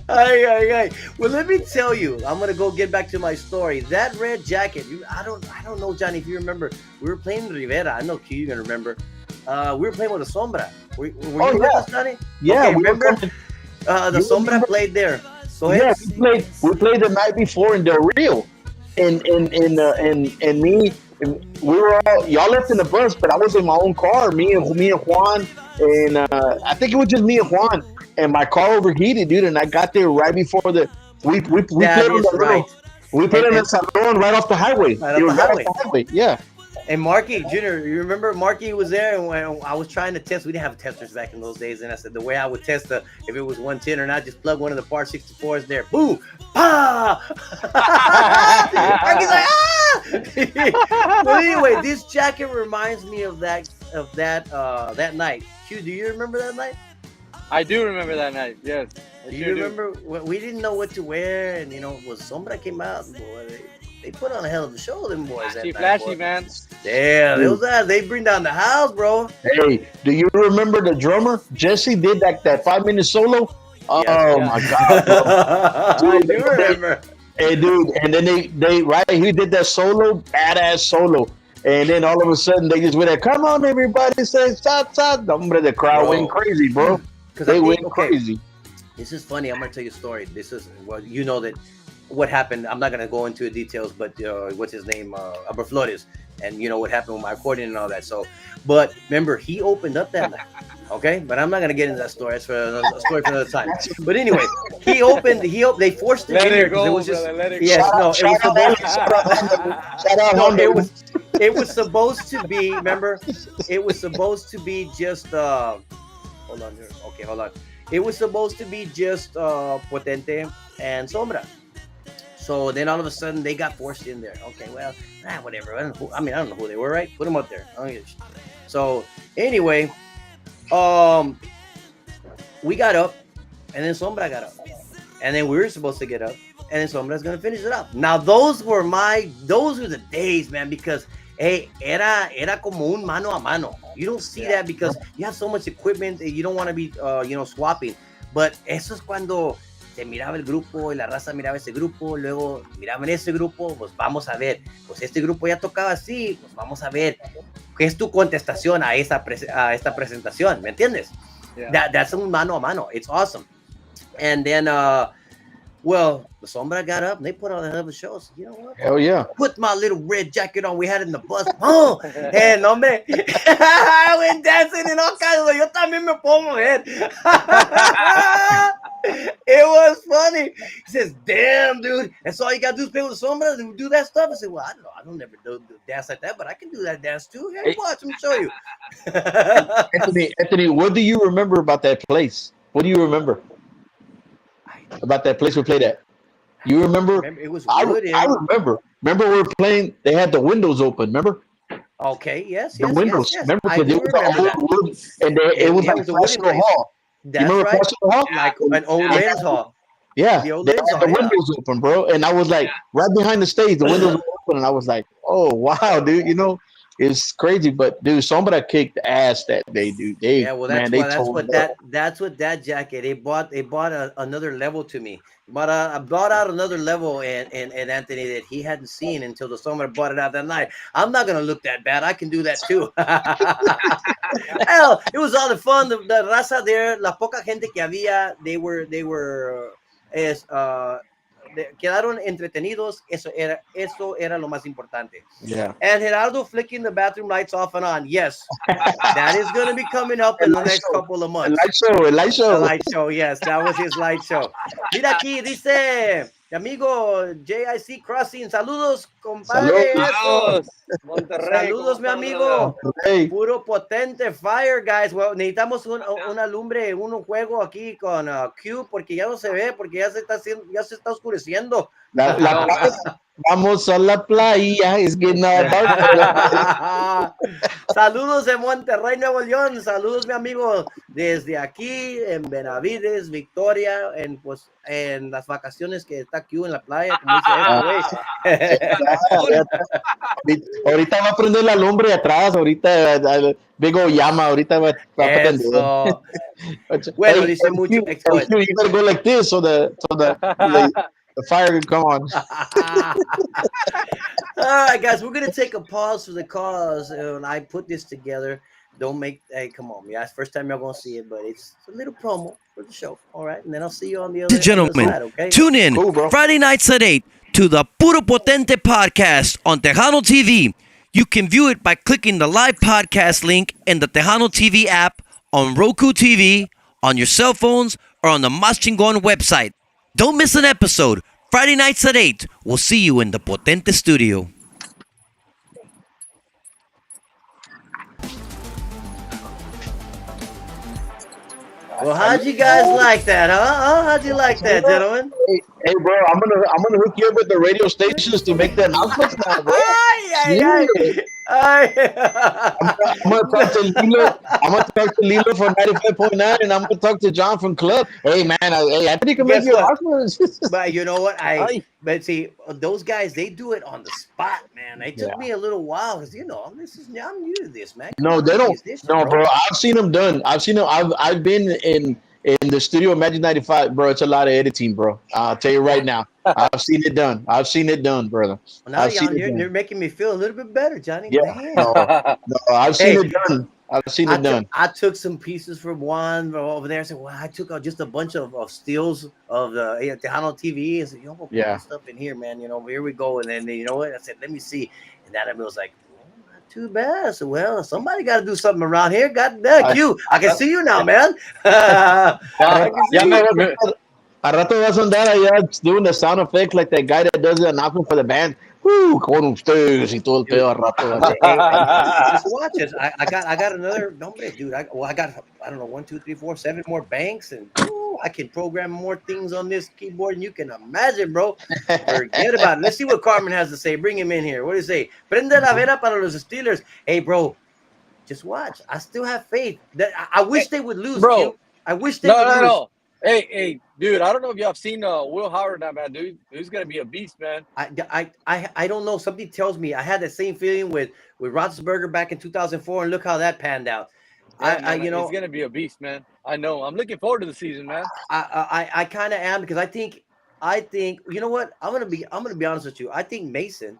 Ay. Well, let me tell you. I'm gonna go get back to my story. That red jacket. I don't know, Johnny, if you remember. We were playing Rivera. I know Q, you're gonna remember. We were playing with the Sombra. Were you with us, Johnny? Yeah, okay, remember? The Sombra played there. Go ahead. Yeah, we played the night before in Del Rio, and me. We were all y'all left in the bus, but I was in my own car. Me and Juan, and I think it was just me and Juan. And my car overheated, dude. And I got there right before we played on the right. We played on the salon right off the highway. Right off the highway. Yeah. And Marky Jr., you remember Marky was there, and when I was trying to test, we didn't have testers back in those days, and I said the way I would test if it was 110 or not, just plug one of the Part 64s there, boom, pa! Marky's like, ah! But anyway, this jacket reminds me of that night. Q, do you remember that night? I do remember that night. Yes. Do you remember when we didn't know what to wear, and was Sombra came out, boy, they put on a hell of a show, them boys. Flashy, man. Yeah, they bring down the house, bro. Hey, do you remember the drummer? Jesse did that 5-minute solo. Oh my God, bro. I do remember. Hey, dude, and then he did that solo, badass solo. And then all of a sudden they just went there, come on, everybody, say, stop. The crowd went crazy, bro. They went crazy. This is funny. I'm going to tell you a story. This is, you know that what happened. I'm not going to go into the details, but what's his name? Albert Flores. And you know what happened with my accordion and all that. So, but remember, he opened up that night. Okay, but I'm not gonna get into that story. That's for a story for another time. But anyway, they forced it in there because it was just it was supposed to be. Remember, it was supposed to be just hold on here. Okay, hold on. It was supposed to be just Potente and Sombra. So then all of a sudden they got forced in there. Okay, well, whatever. I don't know who they were, right? Put them up there. So anyway, we got up, and then Sombra got up, and then we were supposed to get up, and then Sombra's gonna finish it up. Now those were the days, man, because hey, era como un mano a mano. You don't see that because you have so much equipment that you don't want to be swapping. But eso es cuando se miraba el grupo y la raza miraba ese grupo, luego miraban ese grupo, pues vamos a ver, pues este grupo ya tocaba así, pues vamos a ver qué es tu contestación a esta presentación, ¿me entiendes? Yeah. That's un mano a mano. It's awesome. And then, well, the Sombra got up and they put on a hell of a show. So, you know what? Hell yeah. Put my little red jacket on. We had it in the bus. Oh, and hombre, I went dancing and all kinds of, yo también me pongo, man. It was funny. He says, "Damn, dude, that's all you gotta do is play with the sombra and do that stuff." I said, "Well, I don't know. I don't never do dance like that, but I can do that dance too. Hey, watch, let me show you." Anthony, what do you remember about that place? What do you remember about that place we played at? You remember? It was I wood. remember. Remember we were playing. They had the windows open. Remember? Okay. Yes. The windows. Remember? I do remember that. Wood, and it was like was a wooden Festival place. Hall. That's you remember right. Festival Hall? Like an old Lynn's Hall. Yeah, the old they Lynn's had Hall. the windows open, bro. And I was like, right behind the stage, the windows were open, and I was like, oh wow, dude. You know, it's crazy, but dude, somebody kicked ass that day, dude. That's what that jacket. They bought another level to me. But I brought out another level and Anthony that he hadn't seen until the summer brought it out that night. I'm not gonna look that bad. I can do that too. Hell, it was all the fun. The raza there, la poca gente que había, they were quedaron entretenidos. Eso era lo más importante. Yeah. And Gerardo flicking the bathroom lights off and on. Yes, that is going to be coming up in the next couple of months. El light show. The light show, yes, that was his light show. Mira aquí, dice mi amigo JIC Crossing. Saludos, compadre. Saludos, Monterrey. Saludos, mi amigo. Hey. Puro potente fire, guys. Well, necesitamos una lumbre, un juego aquí con Q porque ya no se ve, porque ya se está oscureciendo. Vamos a la playa. It's getting dark. Saludos de Monterrey, Nuevo León. Saludos, mi amigo, desde aquí en Benavides, Victoria, en las vacaciones que está Q en la playa, como dice Ahorita va a prender la lumbre atrás. Ahorita Big llama. Ahorita va a prender. Bueno, dice mucho. You gotta go like this so the fire can come on. All right, guys, we're gonna take a pause for the cause. And I put this together. Don't make. Hey, come on, yeah. It's the first time y'all gonna see it, but it's a little promo for the show. All right, and then I'll see you on the other side. Okay. Tune in Friday nights at 8 to the Puro Potente podcast on Tejano TV. You can view it by clicking the live podcast link in the Tejano TV app, on Roku TV, on your cell phones, or on the Mas Chingon website. Don't miss an episode. Friday nights at 8. We'll see you in the Potente Studio. Well, how'd you guys like that, huh? How'd you like that, gentlemen? Hey, bro, I'm gonna hook you up with the radio stations to make the announcements now, bro. I'm gonna talk to Lilo from 95.9, and I'm gonna talk to John from Club. Hey, man, I think you can make your announcements. But you know what? But see, those guys, they do it on the spot, man. It took me a little while because I'm new to this, man. No, they don't. No, bro. I've seen them done. I've been in the studio of Magic 95, bro. It's a lot of editing, bro. I'll tell you right now. I've seen it done, brother. Well, now you're making me feel a little bit better, Johnny. Yeah. No, I've seen it done. I took some pieces from one over there. I said, well, I took out just a bunch of stills of the Tejano TV. And said, put this stuff in here, man. Here we go. And then, you know what? I said, let me see. And that was like, not too bad. I said, well, somebody got to do something around here. God damn, you. I can see you now, man. A rato vas a andar allá doing the sound effects like that guy that does the announcement for the band. Con ustedes y todo el pedo a rato. Just watch it. I got another number, dude. I got, I don't know, 1, 2, 3, 4, 7 more banks, and I can program more things on this keyboard than you can imagine, bro. Forget about it. Let's see what Carmen has to say. Bring him in here. What do you say? Prende la vera para los Steelers. Hey, bro, just watch. I still have faith. I wish they would lose, bro. I wish they would lose. No. Hey, dude, I don't know if y'all have seen Will Howard now, man, dude. He's going to be a beast, man. I don't know. Something tells me I had that same feeling with Roethlisberger back in 2004, and look how that panned out. He's going to be a beast, man. I know. I'm looking forward to the season, man. I kind of am, because I think, you know what? I'm going to be honest with you. I think Mason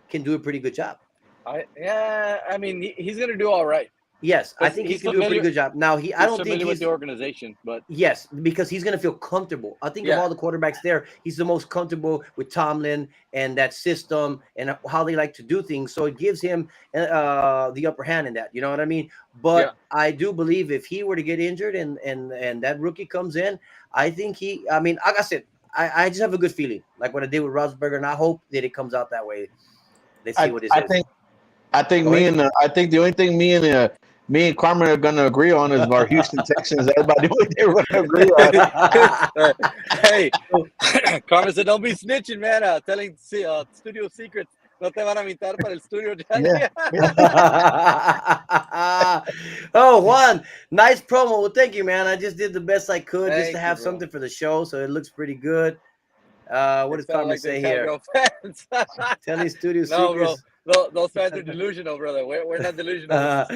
can do a pretty good job. I mean, he's going to do all right. Yes, I think he can do a pretty good job. Now I don't think he's with the organization, but yes, because he's going to feel comfortable. I think of all the quarterbacks there, he's the most comfortable with Tomlin and that system and how they like to do things. So it gives him the upper hand in that. You know what I mean? But I do believe if he were to get injured and that rookie comes in, I think I mean, like I said, I just have a good feeling, like what I did with Roethlisberger, and I hope that it comes out that way. Let's see what it is. I think the only thing me and Carmen are gonna agree on is our Houston Texans. Everybody we're gonna agree on. Hey, Carmen said, "Don't be snitching, man. Telling studio secrets. No te van a invitar para el studio." Yeah. Oh, Juan, nice promo. Well, thank you, man. I just did the best I could just to have something for the show, so it looks pretty good. What does Carmen say here? Telling studio secrets. Those fans are delusional, brother. We're not delusional.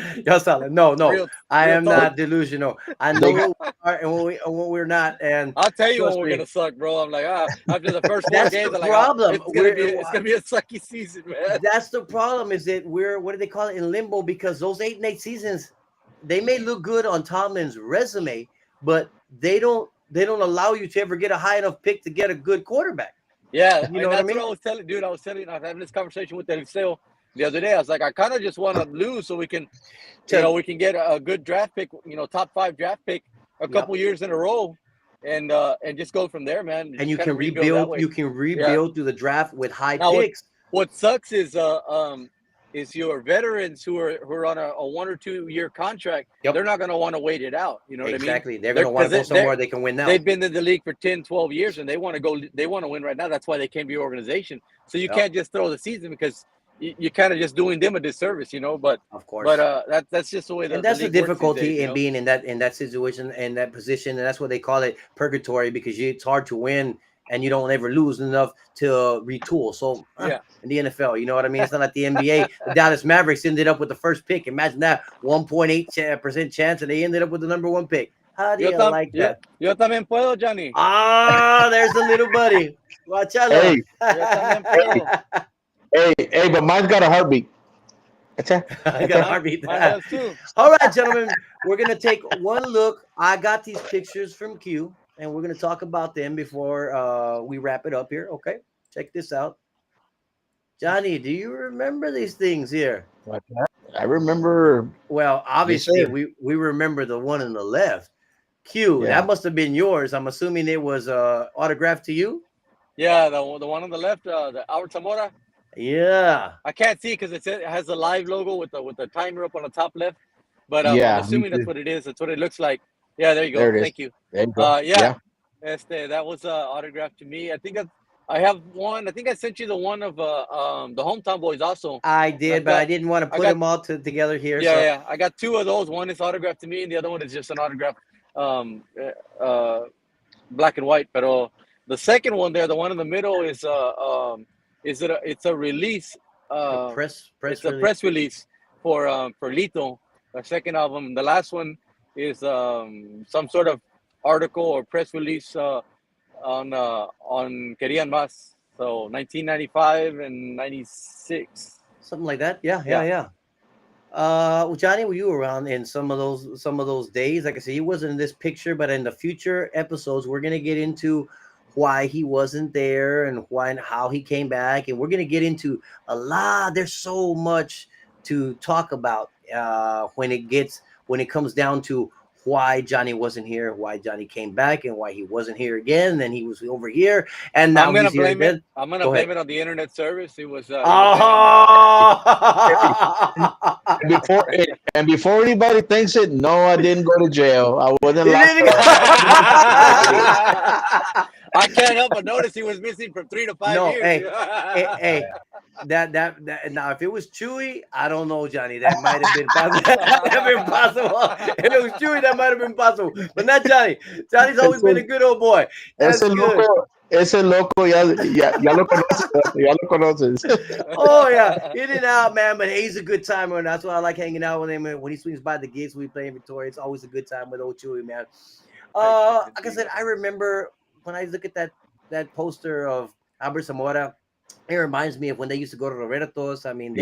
No. I am not delusional. I know what we are and what we're not. And I'll tell you when we're gonna suck, bro. I'm like, after the first 4 games, I'm like, problem. It's gonna be a sucky season, man. That's the problem. Is that we're what do they call it in limbo? Because those 8-8 seasons, they may look good on Tomlin's resume, but they don't allow you to ever get a high enough pick to get a good quarterback. Yeah, you know what I mean? What I was telling, dude. I was having this conversation with Eliseo the other day. I was like, I kind of just want to lose so we can, we can get a good draft pick, top 5 draft pick a couple years in a row, and just go from there, man. And you can rebuild. You can rebuild through the draft with high picks. What sucks is your veterans who are on a 1 or 2 year contract. They're not going to want to wait it out. You know what I mean? Exactly. They're going to want to go somewhere they can win now. They've been in the league for 10, 12 years, and they want to go. They want to win right now. That's why they came to your organization. So you can't just throw the season because you're kind of just doing them a disservice, But of course, that's just the way. And that's the difficulty in being in that situation and that position, and that's what they call it purgatory, because it's hard to win. And you don't ever lose enough to retool. So in the NFL, you know what I mean? It's not like the NBA. The Dallas Mavericks ended up with the first pick. Imagine that, 1.8% chance, and they ended up with the number 1 pick. How do you like that? Yo también puedo, Johnny. There's the little buddy. Watch out. Hey, but mine's got a heartbeat. I got a heartbeat. All right, gentlemen, we're gonna take one look. I got these pictures from Q, and we're going to talk about them before we wrap it up here. Okay, check this out. Johnny, do you remember these things here? I remember. Well, obviously, we remember the one on the left. Q, that must have been yours. I'm assuming it was autographed to you? Yeah, the one on the left, the Albert Zamora. Yeah. I can't see because it has the live logo with the timer up on the top left. But I'm assuming that's what it is. That's what it looks like. Yeah, there you go. Thank you. There you go. That was autographed to me. I have one. I think I sent you the one of the Hometown Boys also. I did, but I didn't want to put them all together here. Yeah. I got 2 of those. One is autographed to me, and the other one is just an autograph, black and white. But the second one there, the one in the middle, is it's a release. Press it's a press release for Lito, the second album. The last one is some sort of article or press release on Querían Más. So 1995 and 96. Something like that. Yeah. Johnny, were you around in some of those days? Like I said, he wasn't in this picture, but in the future episodes, we're gonna get into why he wasn't there and why and how he came back, and we're gonna get into a lot. There's so much to talk about when it comes down to why Johnny wasn't here, why Johnny came back, and why he wasn't here again. And then he was over here, and now I'm gonna blame it on the internet service. It was. Before anybody thinks it, no, I didn't go to jail. I wasn't I can't help but notice he was missing for 3 to 5 years. Hey, that now if it was Chewy, I don't know, Johnny. That might have been possible. If it was Chewy, that might have been possible. But not Johnny. Johnny's always been a good old boy. That's good. Ese loco, ya lo conoces. Oh yeah, in and out, man. But he's a good timer, and that's why I like hanging out with him. When he swings by the gates, we play in Victoria. It's always a good time with old Chewy, man. Like I said, I remember when I look at that poster of Albert Zamora, it reminds me of when they used to go to Loretos. I mean,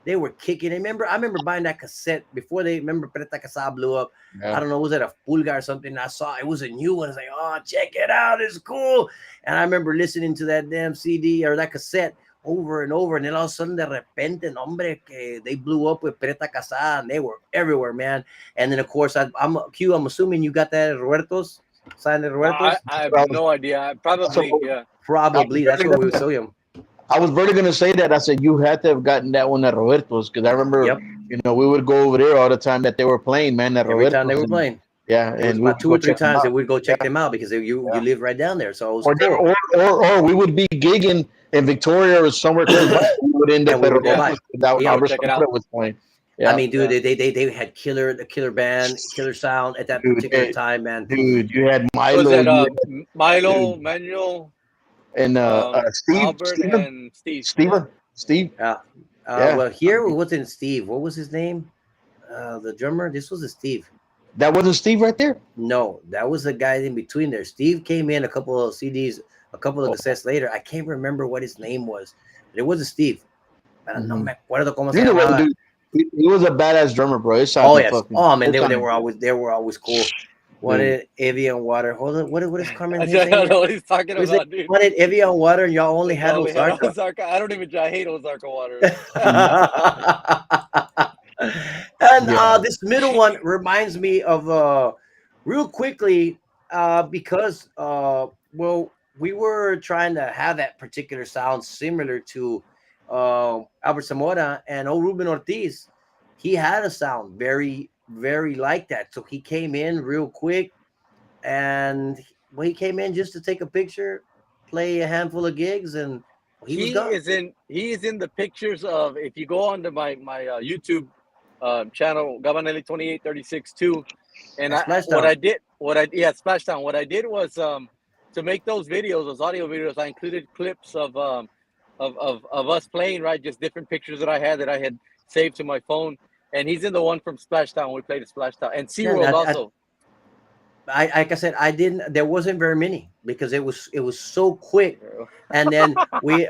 They were kicking. I remember buying that cassette before Preta Casa blew up. Yeah. I don't know, was it a Pulga or something? I saw it was a new one. I was like, oh, check it out, it's cool. And I remember listening to that damn CD or that cassette over and over, and then all of a sudden, de repente, hombre, que they blew up with Preta Casa, and they were everywhere, man. And then of course, I'm assuming you got that at Roberto's, signed at Roberto's. I have no idea. Probably, yeah. Probably that's where we would see him. I was really gonna say that. I said you had to have gotten that one at Roberto's because I remember, we would go over there all the time that they were playing, man. At Every Roberto's, time they were playing. Yeah, it was and about 2 or 3 times that we'd go check them out because you live right down there. So it was cool. or we would be gigging in Victoria or somewhere close by. We would end up at Roberto's check it out. Was playing. Yeah. I mean, dude, they had the killer band, killer sound at that particular time, man. Dude, you had Milo. Was that Milo, Manuel, and Steve, Albert, and Steve. Well, here it wasn't Steve. What was his name? The drummer. This was a Steve. That wasn't Steve right there. No, that was the guy in between there. Steve came in a couple of CDs, a couple of cassettes later. I can't remember what his name was, but it wasn't Steve. No me acuerdo cómo se llamaba. He was a badass drummer, bro. Yes. Man, they were always cool. Wanted Evian water. Hold on. What is Carmen? I don't know what he's talking about, dude. Wanted Evian water, and y'all only had Ozarka. I don't even. I hate Ozarka water. And this middle one reminds me of real quickly because we were trying to have that particular sound similar to Albert Zamora and Ruben Ortiz. He had a sound very, very like that. So he came in real quick, and he came in just to take a picture, play a handful of gigs, and he is in the pictures of, if you go onto my YouTube channel, Gabanelli 2836 too, and Splashdown. What I did was to make those videos, those audio videos, I included clips of us playing, right? Just different pictures that I had saved to my phone. And he's in the one from Splashdown. We played at Splashdown. And SeaWorld also. Like I said, there wasn't very many because it was so quick. And then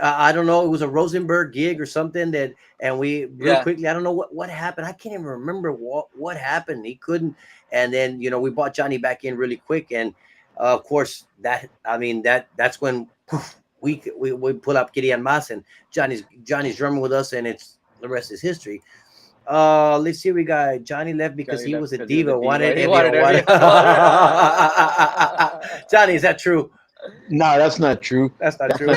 I don't know, it was a Rosenberg gig or something and we real quickly, I don't know what happened. I can't even remember what happened. He couldn't. And then, we brought Johnny back in really quick. And of course that's when we pull up Kitty and Mas, and Johnny's drumming with us, and the rest is history. Let's see. We got Johnny left because he was a diva. Wanted water. Johnny, is that true? No, that's not true. That's not true.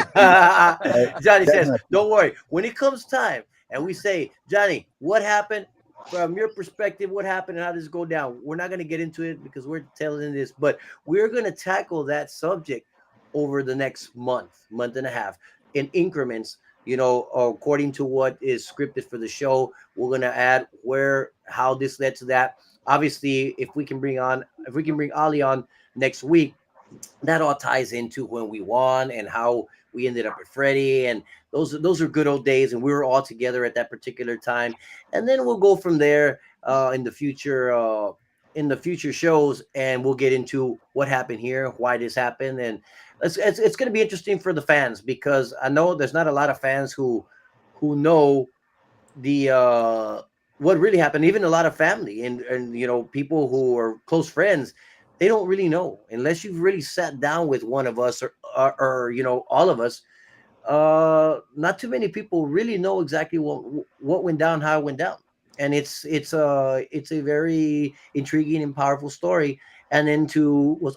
Johnny says, "Don't worry. When it comes time, and we say, Johnny, what happened from your perspective? What happened and how does it go down? We're not going to get into it because we're telling this, but we're going to tackle that subject over the next month and a half in increments." According to what is scripted for the show, we're going to add how this led to that. Obviously, if we can bring Ali on next week, that all ties into when we won and how we ended up with Freddie. And those are good old days. And we were all together at that particular time. And then we'll go from there in the future shows, and we'll get into what happened here, why this happened, and it's going to be interesting for the fans because I know there's not a lot of fans who know the what really happened. Even a lot of family and people who are close friends, they don't really know unless you've really sat down with one of us or all of us. Not too many people really know exactly what went down, how it went down. And it's a very intriguing and powerful story. And then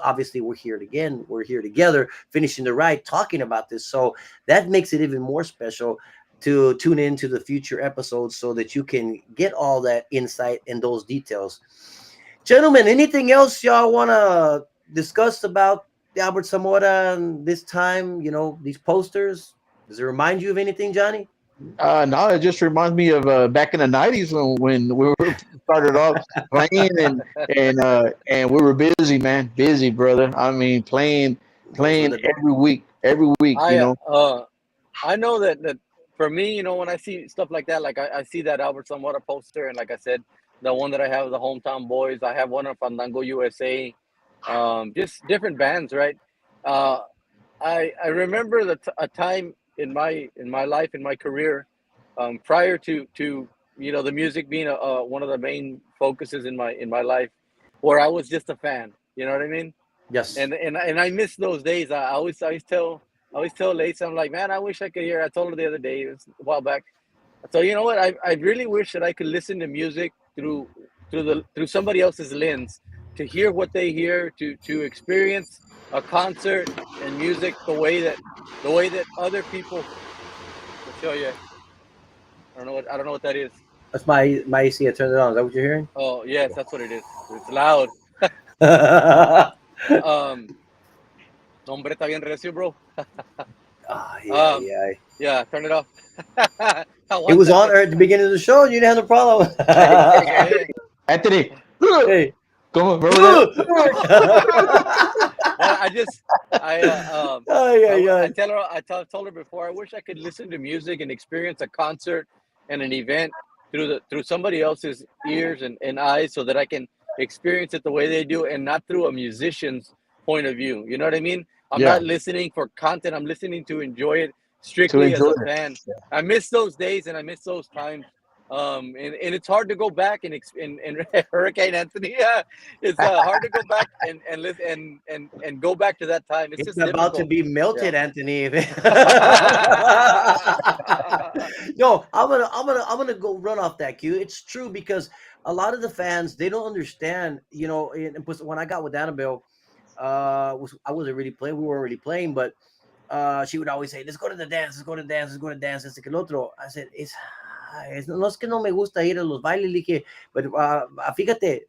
obviously we're here again. We're here together, finishing the ride, talking about this. So that makes it even more special to tune into the future episodes so that you can get all that insight and those details. Gentlemen, anything else y'all want to discuss about Albert Zamora and this time? These posters. Does it remind you of anything, Johnny? No, it just reminds me of back in the 90s when we started off playing and we were busy, man. Busy, brother. I mean, playing every week. I know that for me, when I see stuff like that, like I see that Albert Zamora poster, and like I said, the one that I have, the Hometown Boys. I have one of Fandango USA. Just different bands, right? I remember a time in my life, in my career, prior to the music being one of the main focuses in my life, where I was just a fan. You know what I mean? Yes. And I miss those days. I always tell Lace, I'm like, man, I wish I could hear. I told her the other day, it was a while back. So you know what? I really wish that I could listen to music through somebody else's lens, to hear what they hear, to experience a concert and music the way that other people will show you. I don't know what that is. That's my AC. I turned it on. Is that what you're hearing? Oh yes, that's what it is. It's loud. Hombre, está bien recio, bro. Yeah, turn it off. It was on at the beginning of the show. You didn't have no problem. Anthony. Hey. Come on, I told her before, I wish I could listen to music and experience a concert and an event through somebody else's ears and eyes, so that I can experience it the way they do, and not through a musician's point of view. You know what I mean? I'm not listening for content. I'm listening to enjoy it strictly as a fan. Yeah. I miss those days and I miss those times. And it's hard to go back and Hurricane Anthony. Yeah, it's hard to go back and go back to that time. It's just about difficult. to be melted, Anthony. No, I'm gonna go run off that cue. It's true, because a lot of the fans, they don't understand. You know, when I got with Annabelle, I wasn't really playing. We weren't really playing, but she would always say, "Let's go to the dance. Let's go to the dance. Let's go to dance." Este que el otro. I said, no es que no me gusta ir a los bailes, le dije, pero fíjate,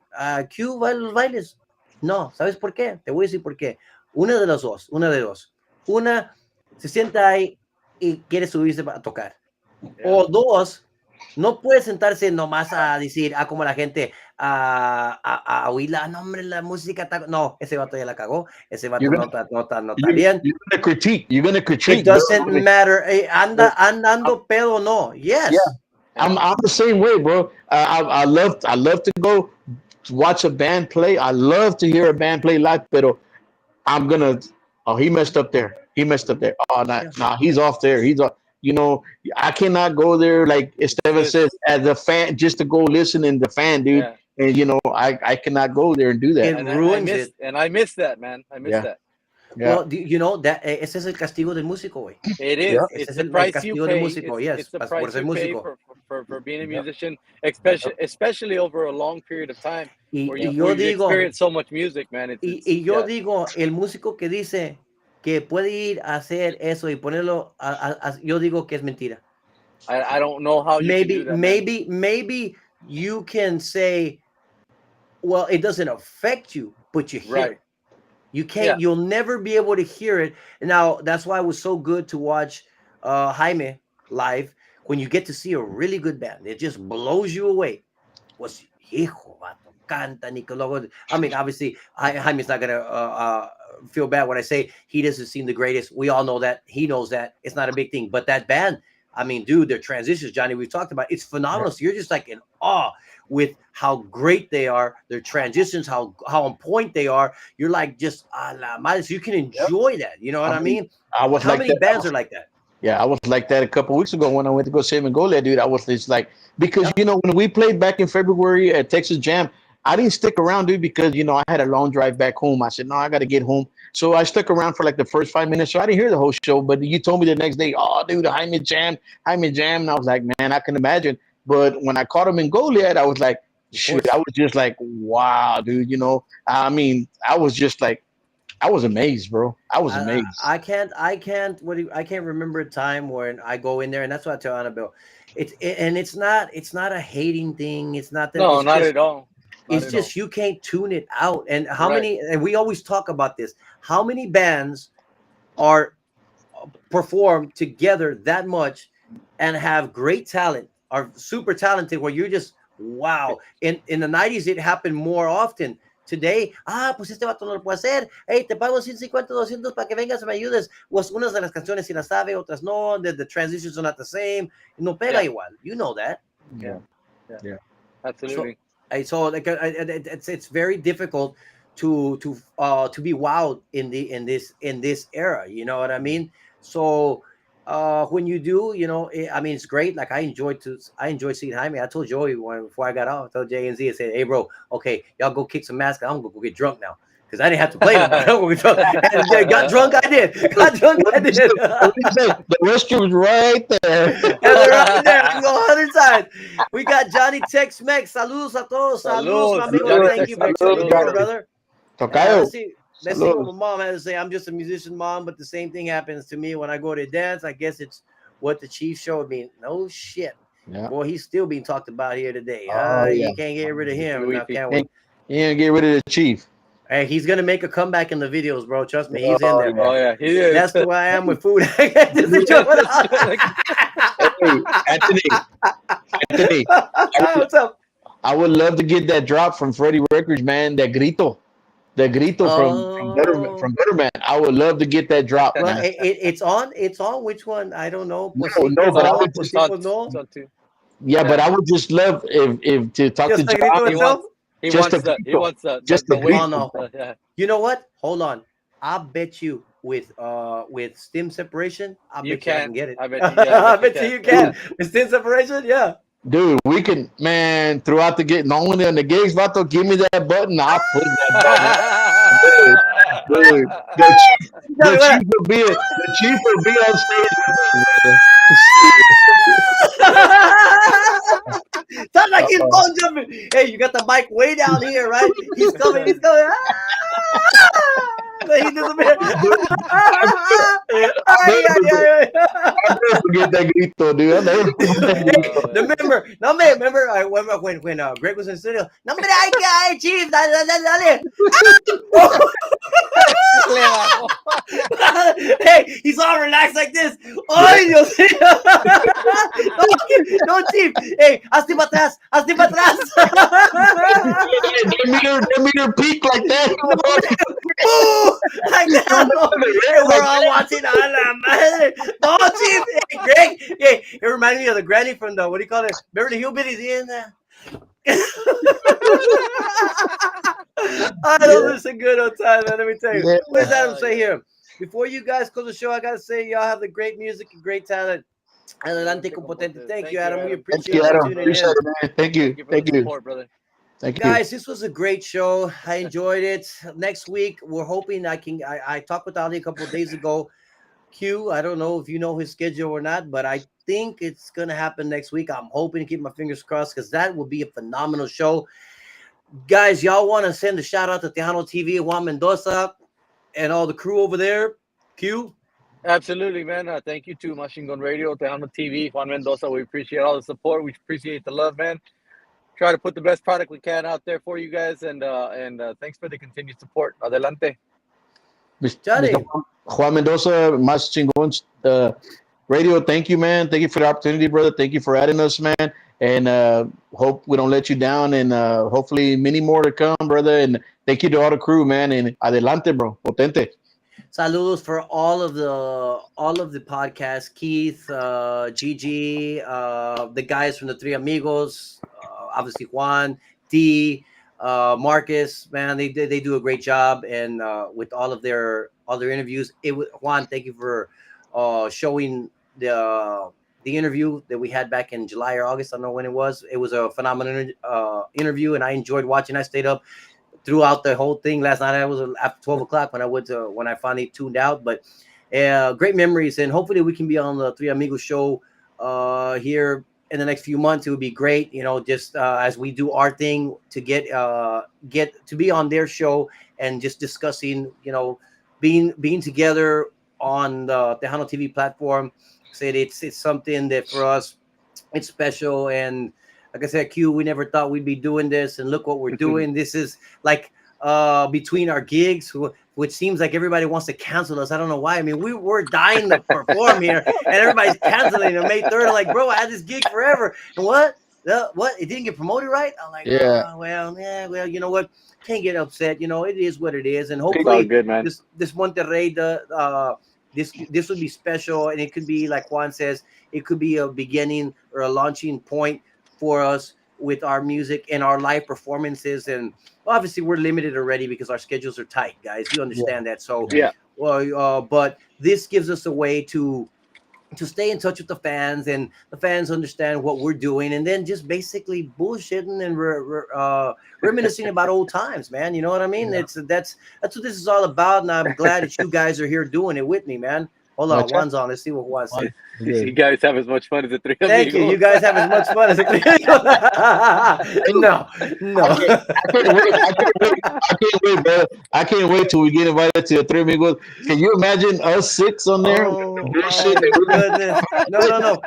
Q va a los bailes. No, ¿sabes por qué? Te voy a decir por qué. Una de dos. Una, se sienta ahí y quiere subirse a tocar. Yeah. O dos, no puede sentarse nomás a decir, como la gente, a oírla, no, hombre, la música está... No, ese vato ya la cagó, ese vato no está bien. You're gonna critique. It doesn't matter. Andando pedo, no. Yes. Yeah. I'm the same way, bro. I love to go watch a band play. I love to hear a band play live, but I'm gonna. Oh, he messed up there. Oh, nah, he's off there. He's off. You know, I cannot go there, like Esteban says, as a fan, just to go listen in the fan, dude. Yeah. And you know, I cannot go there and do that. It ruins it. And I miss that, man. I miss that. Yeah. Well, you know that ese es el castigo del músico, güey. It is. Yeah. It's the price you pay. Músico, yes. It's the price you pay for being a musician, especially over a long period of time, where you experience so much music, man. Yo digo, el músico que dice que puede ir a hacer eso y ponerlo, yo digo que es mentira. I don't know how you can do that, maybe you can say, well, it doesn't affect you, but you hear it. You can't. You'll never be able to hear it. Now that's why it was so good to watch Jaime live. When you get to see a really good band, it just blows you away. Was hijo vato canta Nicologo. I mean, obviously, Jaime's not gonna feel bad when I say he doesn't seem the greatest. We all know that. He knows that. It's not a big thing. But that band, I mean, dude, their transitions, Johnny, we've talked about. It's phenomenal. So you're just like in awe with how great they are, their transitions, how on point they are. You're like just a la madre. So you can enjoy that. You know what I mean? How many bands are like that? Yeah, I was like that a couple weeks ago when I went to go see Mongolia, dude. I was just like, because you know, when we played back in February at Texas Jam, I didn't stick around, dude, because you know I had a long drive back home. I said, no, I got to get home. So I stuck around for like the first 5 minutes. So I didn't hear the whole show, but you told me the next day, oh, dude, Jaime Jam. And I was like, man, I can imagine. But when I caught him in Goliad, I was like, shoot, I was just like, wow, dude, you know, I mean, I was just like, I was amazed, bro. I was amazed. I can't remember a time when I go in there, and that's what I tell Annabelle. It's not a hating thing. It's not that. No, not at all. It's just you can't tune it out. And how many? And we always talk about this. How many bands are perform together that much and have great talent, are super talented, where you're just wow. In the 90s, it happened more often. Today, pues este vato no lo puede hacer. Hey, te pago 150, 200 para que vengas y me ayudes. Pues unas de las canciones sí las sabe, otras no. The transitions are not the same. No pega igual. You know that. Yeah. Absolutely. So like, it's very difficult to be wowed in this era. You know what I mean? So when you do, I mean, it's great. Like I enjoy seeing Jaime. I told Joey before I got off. I told Jay and Z, I said, "Hey, bro, okay, y'all go kick some ass. I'm gonna go get drunk now because I didn't have to play no more. I'm gonna get drunk." And yeah, got drunk. I did. Got drunk. I did. The restroom's right there. Yeah, they're right there. We go 100 times. We got Johnny Tex-Mex. Saludos a todos. Saludos, my amigo. Johnny Thank you for Tex-Mex, tuning in, saludos. brother. Tocayo. Let's see what my mom has to say. I'm just a musician, mom, but the same thing happens to me when I go to dance. I guess it's what the chief showed me. No shit. Yeah. Boy, he's still being talked about here today. Yeah. You can't get rid of him. Now, can we? You ain't get rid of the chief. Hey, he's gonna make a comeback in the videos, bro. Trust me, he's in there. Oh yeah, he is. That's the way I am with food. Just a joke. Hey, Anthony, What's up? I would love to get that drop from Freddie Records, man. That grito from Butterman. I would love to get that drop. Well, Man. it's on. It's on. Which one? I don't know. No, but I would just yeah, but I would just love if to talk Just to John. He wants the weight. Oh, no. You know what? Hold on. I bet you with stem separation, I bet you can get it. I bet you can. With stem separation, yeah. Dude, we can, man, throughout the gig, not only on the gigs, Vato, give me that button. I'll put that button. Dude, the chief will be on stage. Sounds like he's bone jumping. Hey, you got the mic way down here, right? He's coming. He's coming. He disappeared. I'll never forget that grito, dude. I'll never forget that Remember when Greg was in the studio? No, Chief, dale. Hey, he's all relaxed like this. Ay, Dios mío. No, Chief. Hey, hazte para atrás. They made her peak like that. Like that. We're all watching. A la madre. No, Chief. Hey, Greg. Hey, it reminded me of the granny from the, what do you call it? Beverly Hillbillies in there. I know this is a good old time, man. Let me tell you. What does Adam say here? Before you guys close the show, I gotta say y'all have the great music and great talent. Adelante con Potente. Thank you, Adam. We appreciate you tuning in. Thank you. Thank you. Brother. Thank you. Guys, this was a great show. I enjoyed it. Next week, we're hoping I talked with Ali a couple of days ago. Q, I don't know if you know his schedule or not, but I think it's going to happen next week. I'm hoping to keep my fingers crossed because that will be a phenomenal show. Guys, y'all want to send a shout out to Tejano TV, Juan Mendoza, and all the crew over there? Q? Absolutely, man. Thank you to Machine Gun Radio, Tejano TV, Juan Mendoza. We appreciate all the support. We appreciate the love, man. Try to put the best product we can out there for you guys, and thanks for the continued support. Adelante. Mr. Juan Mendoza, Más Chingón Radio, thank you, man. Thank you for the opportunity, brother. Thank you for adding us, man. And hope we don't let you down, and hopefully many more to come, brother. And thank you to all the crew, man. And adelante, bro. Potente. Saludos for all of the podcasts, Keith, Gigi, the guys from the Three Amigos, obviously Juan, D, Marcus, man, they do a great job, and with all their interviews. Juan, thank you for showing the interview that we had back in July or August. I don't know when it was. It was a phenomenal interview, and I enjoyed watching. I stayed up throughout the whole thing last night. I was after 12 o'clock when I finally tuned out, but great memories, and hopefully we can be on the Three Amigos show here in the next few months. It would be great, just as we do our thing to get to be on their show and just discussing, being together on the Tejano TV platform. Said it's something that for us it's special, and like I said, Q, we never thought we'd be doing this, and look what we're doing. This is like between our gigs, which seems like everybody wants to cancel us. I don't know why. I mean, we're dying to perform here, and everybody's canceling on May 3rd. I'm like, bro, I had this gig forever. And what? It didn't get promoted right? I'm like, yeah. Well, you know what? Can't get upset. It is what it is. And hopefully good, man. This Monterrey, this would be special, and it could be, like Juan says, it could be a beginning or a launching point for us with our music and our live performances. And obviously we're limited already because our schedules are tight, guys. You understand that. So yeah. But this gives us a way to to stay in touch with the fans, and the fans understand what we're doing, and then just basically bullshitting and reminiscing about old times, man. You know what I mean? That's what this is all about, and I'm glad that you guys are here doing it with me, man. Hold on, Juan's on. Let's see what Juan said. You guys have as much fun as the three of Thank you. You guys have as much fun as No. I can't wait till we get invited to the Three Amigos. Can you imagine us 6 on there? Oh, goodness. No.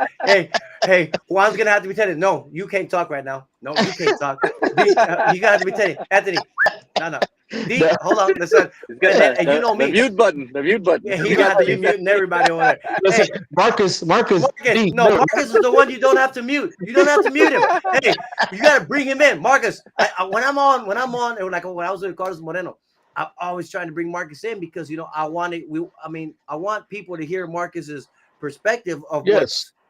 Hey, Juan's gonna have to be telling. No, you can't talk right now. No, you can't talk. You gotta have to be telling Anthony. No. D, hold on. Listen. And you know me. The mute button. Yeah, he got to be muting everybody over there. Listen, Marcus. D, no, Marcus is the one you don't have to mute. You don't have to mute him. Hey, you got to bring him in, Marcus. When I'm on, like when I was with Carlos Moreno, I'm always trying to bring Marcus in because I want people to hear Marcus's perspective of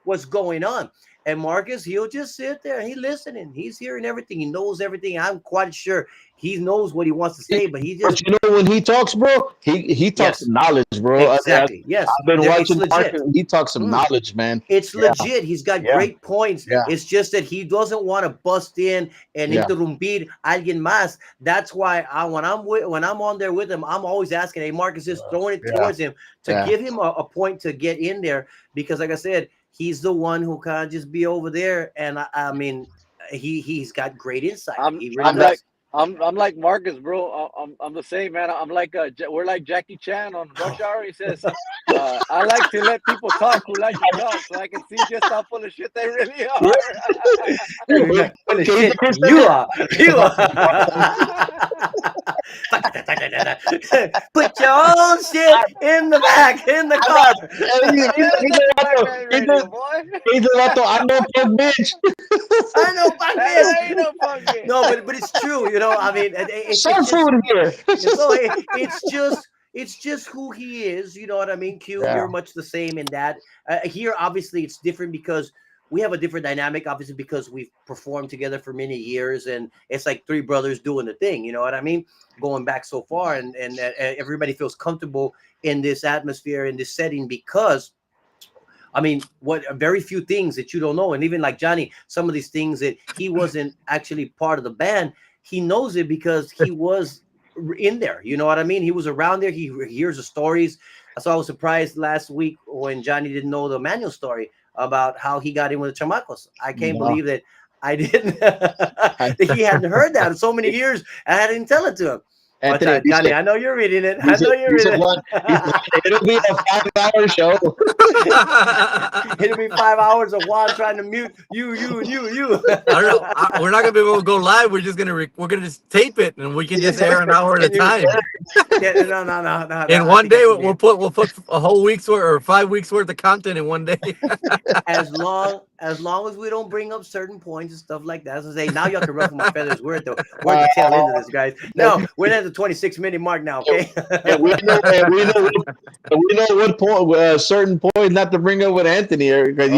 what's going on. And Marcus, he'll just sit there and he's listening. He's hearing everything. He knows everything. I'm quite sure he knows what he wants to say, but he just. But when he talks, bro, he talks knowledge, bro. Exactly. Yes. I've been watching Marcus. He talks some knowledge, man. It's legit. He's got great points. Yeah. It's just that he doesn't want to bust in and interrumpir alguien más. That's why when I'm on there with him, I'm always asking, hey, Marcus, just throwing it towards him to give him a point to get in there, because like I said, he's the one who can't just be over there, and I mean, he's got great insight. I'm like Marcus, bro. I'm the same, man. I'm like we're like Jackie Chan on Rush Hour. He says, I like to let people talk who like to talk, so I can see just how full of shit they really are. You are. Put your own shit in the back, in the car. I know punk bitch. I know punk bitch. No, but it's true. I mean, it's just who he is. You know what I mean? Q, you're much the same in that. Here, obviously, it's different because we have a different dynamic, obviously, because we've performed together for many years, and it's like three brothers doing the thing. You know what I mean? Going back so far, and everybody feels comfortable in this atmosphere, in this setting, because I mean, very few things that you don't know. And even like Johnny, some of these things that he wasn't actually part of the band, he knows it because he was in there. You know what I mean? He was around there. He hears the stories. So I was surprised last week when Johnny didn't know the Manuel story about how he got in with the Chamacos. I can't believe that I didn't, that he hadn't heard that in so many years. I didn't tell it to him. Anthony, Johnny, I know you're reading it. It'll be a 5-hour show. It'll be 5 hours of Juan trying to mute you. I don't know. We're not gonna be able to go live. We're gonna just tape it, and we can just air an hour at a time. No. In one day, we'll put a whole week's worth or 5 weeks worth of content in one day. as long as we don't bring up certain points and stuff like that. As I say, now y'all can ruffle my feathers. We're at the tail end of this, guys. No, we're at the 26-minute mark now. Okay. we know what point, certain point not to bring up with Anthony, because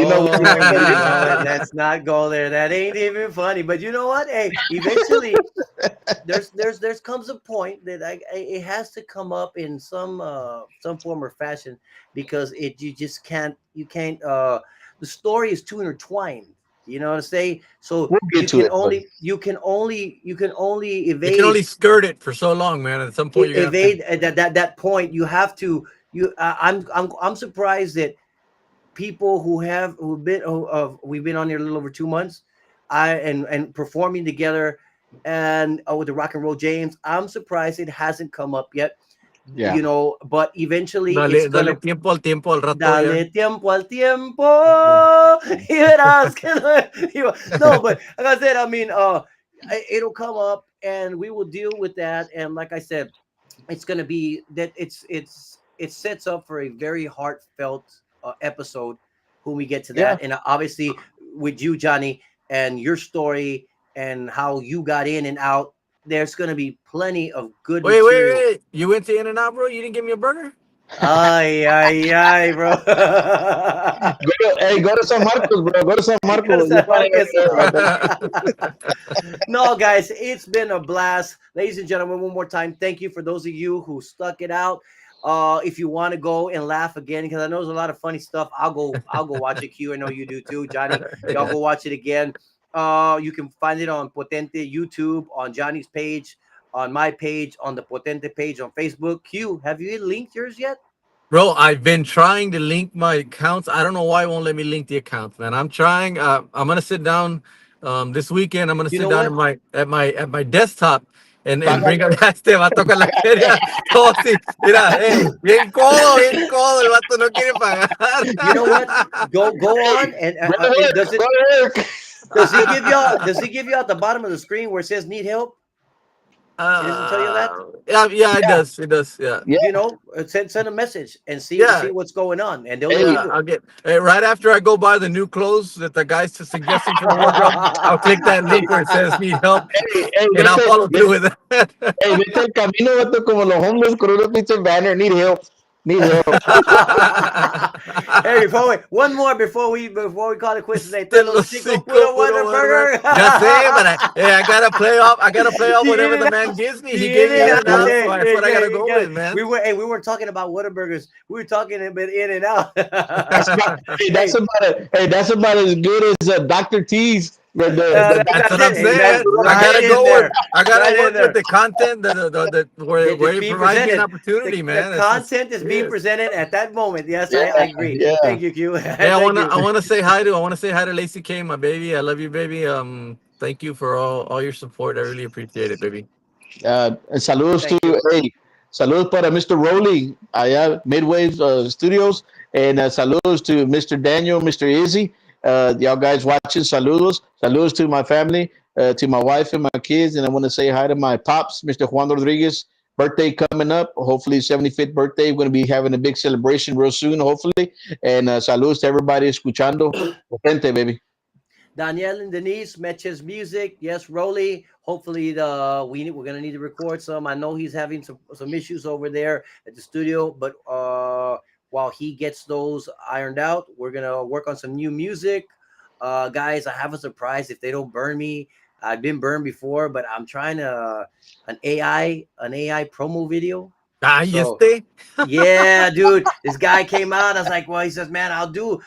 let's not go there. That ain't even funny. But you know what? Hey, eventually, there's comes a point that it has to come up in some form or fashion, because you can't. The story is too intertwined. You know what I'm saying? So you can only evade. You can only skirt it for so long, man. At some point, you evade that point. You have to. I'm surprised that people we've been on here a little over 2 months, and performing together, and with the Rock and Roll James. I'm surprised it hasn't come up yet. Yeah. But eventually dale tiempo al tiempo al rato. Dale tiempo al tiempo. No, but like I said, I mean, it'll come up and we will deal with that. And like I said, it's going to be that it sets up for a very heartfelt episode when we get to that. And obviously with you, Johnny, and your story and how you got in and out, there's going to be plenty of good material. Wait. You went to In-N-Out, bro? You didn't give me a burger? Ay, bro. Go to San Marcos, bro. Go to San Marcos. No, guys, it's been a blast. Ladies and gentlemen, one more time, thank you for those of you who stuck it out. If you want to go and laugh again, because I know there's a lot of funny stuff, I'll go watch it. Q, I know you do too, Johnny. Y'all go watch it again. You can find it on Potente YouTube, on Johnny's page, on my page, on the Potente page on Facebook. Q, have you linked yours yet? Bro, I've been trying to link my accounts. I don't know why it won't let me link the accounts, man. I'm trying. I'm gonna sit down this weekend. I'm gonna sit down at my desktop and bring up este vato con la feria. Oh, sí. Mira, bien codo, el vato no quiere pagar. You know what? Go on and does he give you at the bottom of the screen where it says need help? It doesn't tell you that? Yeah, it does. It does. Yeah. You know, send a message and see what's going on, and they'll I'll get right after I go buy the new clothes that the guys suggesting for wardrobe. I'll click that link where it says need help, and I'll follow through with it. Hey, vete el camino, vato, como los homeless con una pinche banner. Need help. Need help. Hey, one more before we call it quits today. Puro Whataburger. Ya sé, but I gotta play off. I gotta play off whatever the man gives me. He gave me that now, so that's what I gotta go with, man. We weren't talking about Whataburgers. We were talking a bit in and out. That's about as good as Dr. T's. That's what I'm saying. I gotta work with the content where it provides me an opportunity, man. The content is being presented at that moment. Yes, I agree. Yeah. Thank you, Q. I wanna say hi to Lacey K, my baby. I love you, baby. Thank you for all your support. I really appreciate it, baby. Saludos saludos para Mr. Rowley allá Midway Studios, and saludos to Mr. Daniel, Mr. Izzy. Y'all guys watching, saludos to my family, to my wife and my kids, and I want to say hi to my pops, Mr. Juan Rodriguez. Birthday coming up, hopefully 75th birthday. We're going to be having a big celebration real soon, hopefully. And saludos to everybody escuchando. Potente, baby. Danielle and Denise, Meches Music. Yes, Rolly. Hopefully we're going to need to record some. I know he's having some issues over there at the studio, but while he gets those ironed out, we're going to work on some new music. Guys, I have a surprise if they don't burn me. I've been burned before, but I'm trying an AI promo video. Yeah, dude. This guy came out. I was like, well, he says, man, I'll do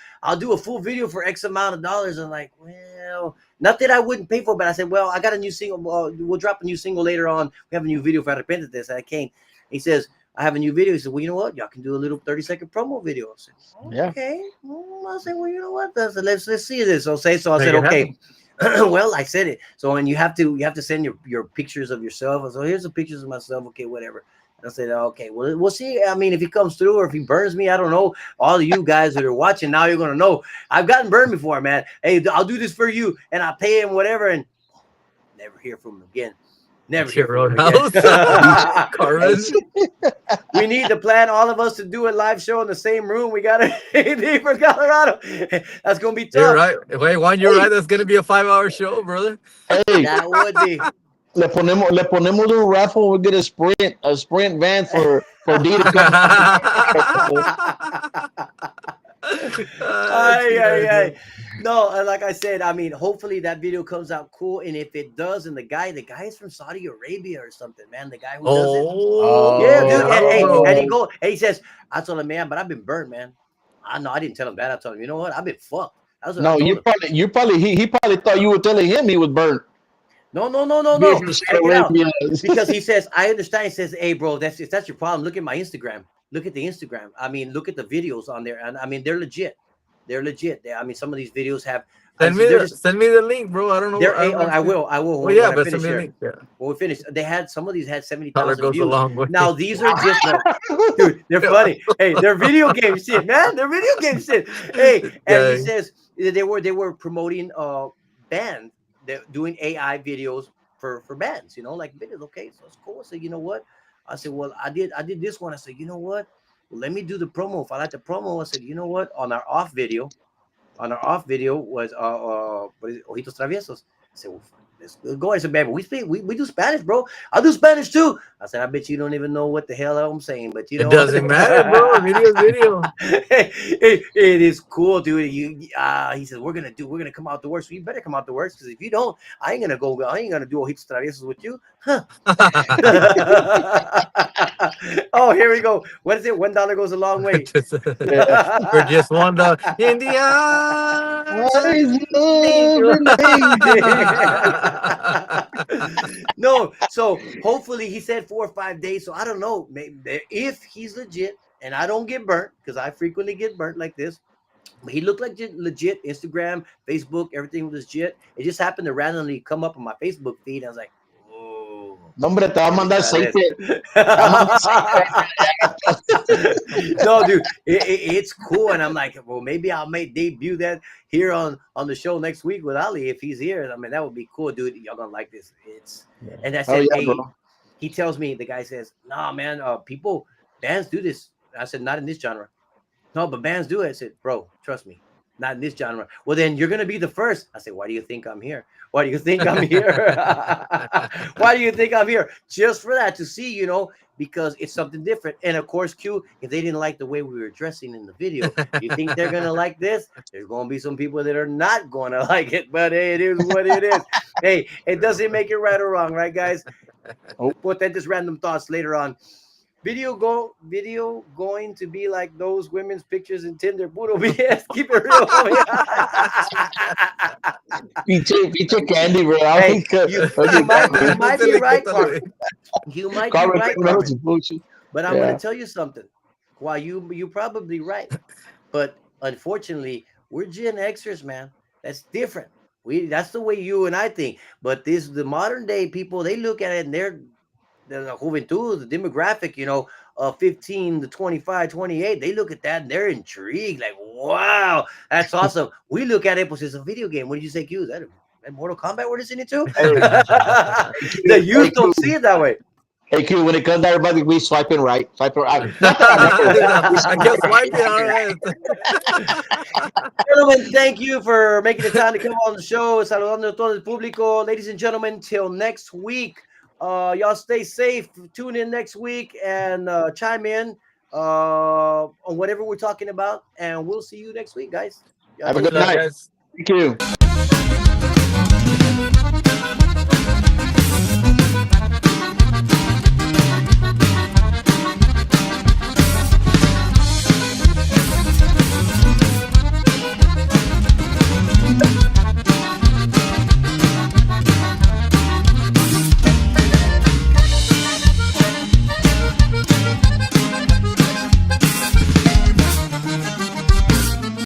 a full video for X amount of dollars. I'm like, well, not that I wouldn't pay for it, but I said, well, I got a new single. We'll drop a new single later on. We have a new video for Arrepientete. So I came. He says, I have a new video. He said, well, you know what? Y'all can do a little 30-second promo video. I said, okay. Yeah. Well, I said, well, you know what? Let's see this. So I said, okay. Well, I said it. So, and you have to send your pictures of yourself. So here's the pictures of myself. Okay, whatever. I said, okay, well, we'll see. I mean, if he comes through or if he burns me, I don't know. All of you guys that are watching now, you're gonna know. I've gotten burned before, man. Hey, I'll do this for you, and I'll pay him whatever, and never hear from him again. Never hear from him again. We need to plan all of us to do a live show in the same room. We gotta leave for Colorado. That's gonna be tough. You're right. Wait, Juan, you're right. That's gonna be a 5-hour show, brother. Hey, that would be. Le ponemos un raffle. We'll get a sprint van for D to come. No, like I said, I mean, hopefully that video comes out cool. And if it does, and the guy is from Saudi Arabia or something, man. The guy who does it. Yeah, dude. And he says, I told him, man, but I've been burnt, man. I didn't tell him that. I told him, you know what? I've been fucked. No, he probably thought you were telling him he was burnt. No. Because he says, I understand. He says, hey, bro, if that's your problem, look at my Instagram. Look at the Instagram. I mean, look at the videos on there. And I mean, they're legit. I mean, some of these videos have. Send me the link, bro. I don't know. I will. Well, yeah, but send me the link. Yeah. Well, we finished. Some of these had 70,000 views. Long now these are just, dude, they're funny. Hey, they're video game shit, man. They're video game shit. Hey, and he says they were promoting bands. They're doing AI videos for bands, like videos. Okay, so it's cool. I said, you know what? I said, well, I did this one. I said, you know what? Well, let me do the promo. If I like the promo, I said, you know what? On our off video was what is it? Ojitos Traviesos. I said, well, let's go. I said, man, we do Spanish, bro. I'll do Spanish too. I said, I bet you don't even know what the hell I'm saying, but you know, it doesn't matter, bro. Video is video. It is cool, dude. He says we're gonna come out the worst. So you better come out the worst, because if you don't, I ain't gonna do ojitos traviesos with you, huh? Oh, here we go. What is it? $1 goes a long way. For just $1 in the What eyes. is love and No, so hopefully he said 4 or 5 days. So I don't know, maybe if he's legit and I don't get burnt, because I frequently get burnt like this. But he looked like legit. Instagram, Facebook, everything was legit. It just happened to randomly come up on my Facebook feed. I was like, oh. No, hombre, te va a mandar aceite. No, dude, it's cool. And I'm like, well, maybe I'll debut that here on the show next week with Ali if he's here. I mean, that would be cool, dude. Y'all gonna like this. And I said, hey, he tells me, the guy says, nah, man, bands do this. I said, not in this genre. No, but bands do it. I said, bro, trust me, not in this genre. Well, then you're gonna be the first. I said, why do you think I'm here? Why do you think I'm here? Why do you think I'm here? Just for that, to see, because it's something different. And of course, Q, if they didn't like the way we were dressing in the video, you think they're gonna like this? There's gonna be some people that are not gonna like it, but hey, it is what it is. Hey, it doesn't make it right or wrong, right, guys? Potente random thoughts later on. Video going to be like those women's pictures in Tinder. Puro BS. Keep it real. Pinche candy, bro. Hey, you might be right, Carmen. You might be right, Carmen. But I'm going to tell you something. While you're probably right, but unfortunately, we're Gen Xers, man. That's different. That's the way you and I think. But the modern day people, they look at it and they're the juventud, the demographic, 15 to 25, 28, they look at that and they're intrigued. Like, wow, that's awesome. We look at it, pues it's a video game. What did you say, Q? Is that Mortal Kombat we're listening to? The youth don't see it that way. Hey, Q, when it comes to everybody, we swiping right. I guess swiping all right. Gentlemen, thank you for making the time to come on the show. Saludando a todo el público. Ladies and gentlemen, till next week. Y'all stay safe. Tune in next week and chime in on whatever we're talking about. And we'll see you next week, guys. Have a good night. Guys. Thank you.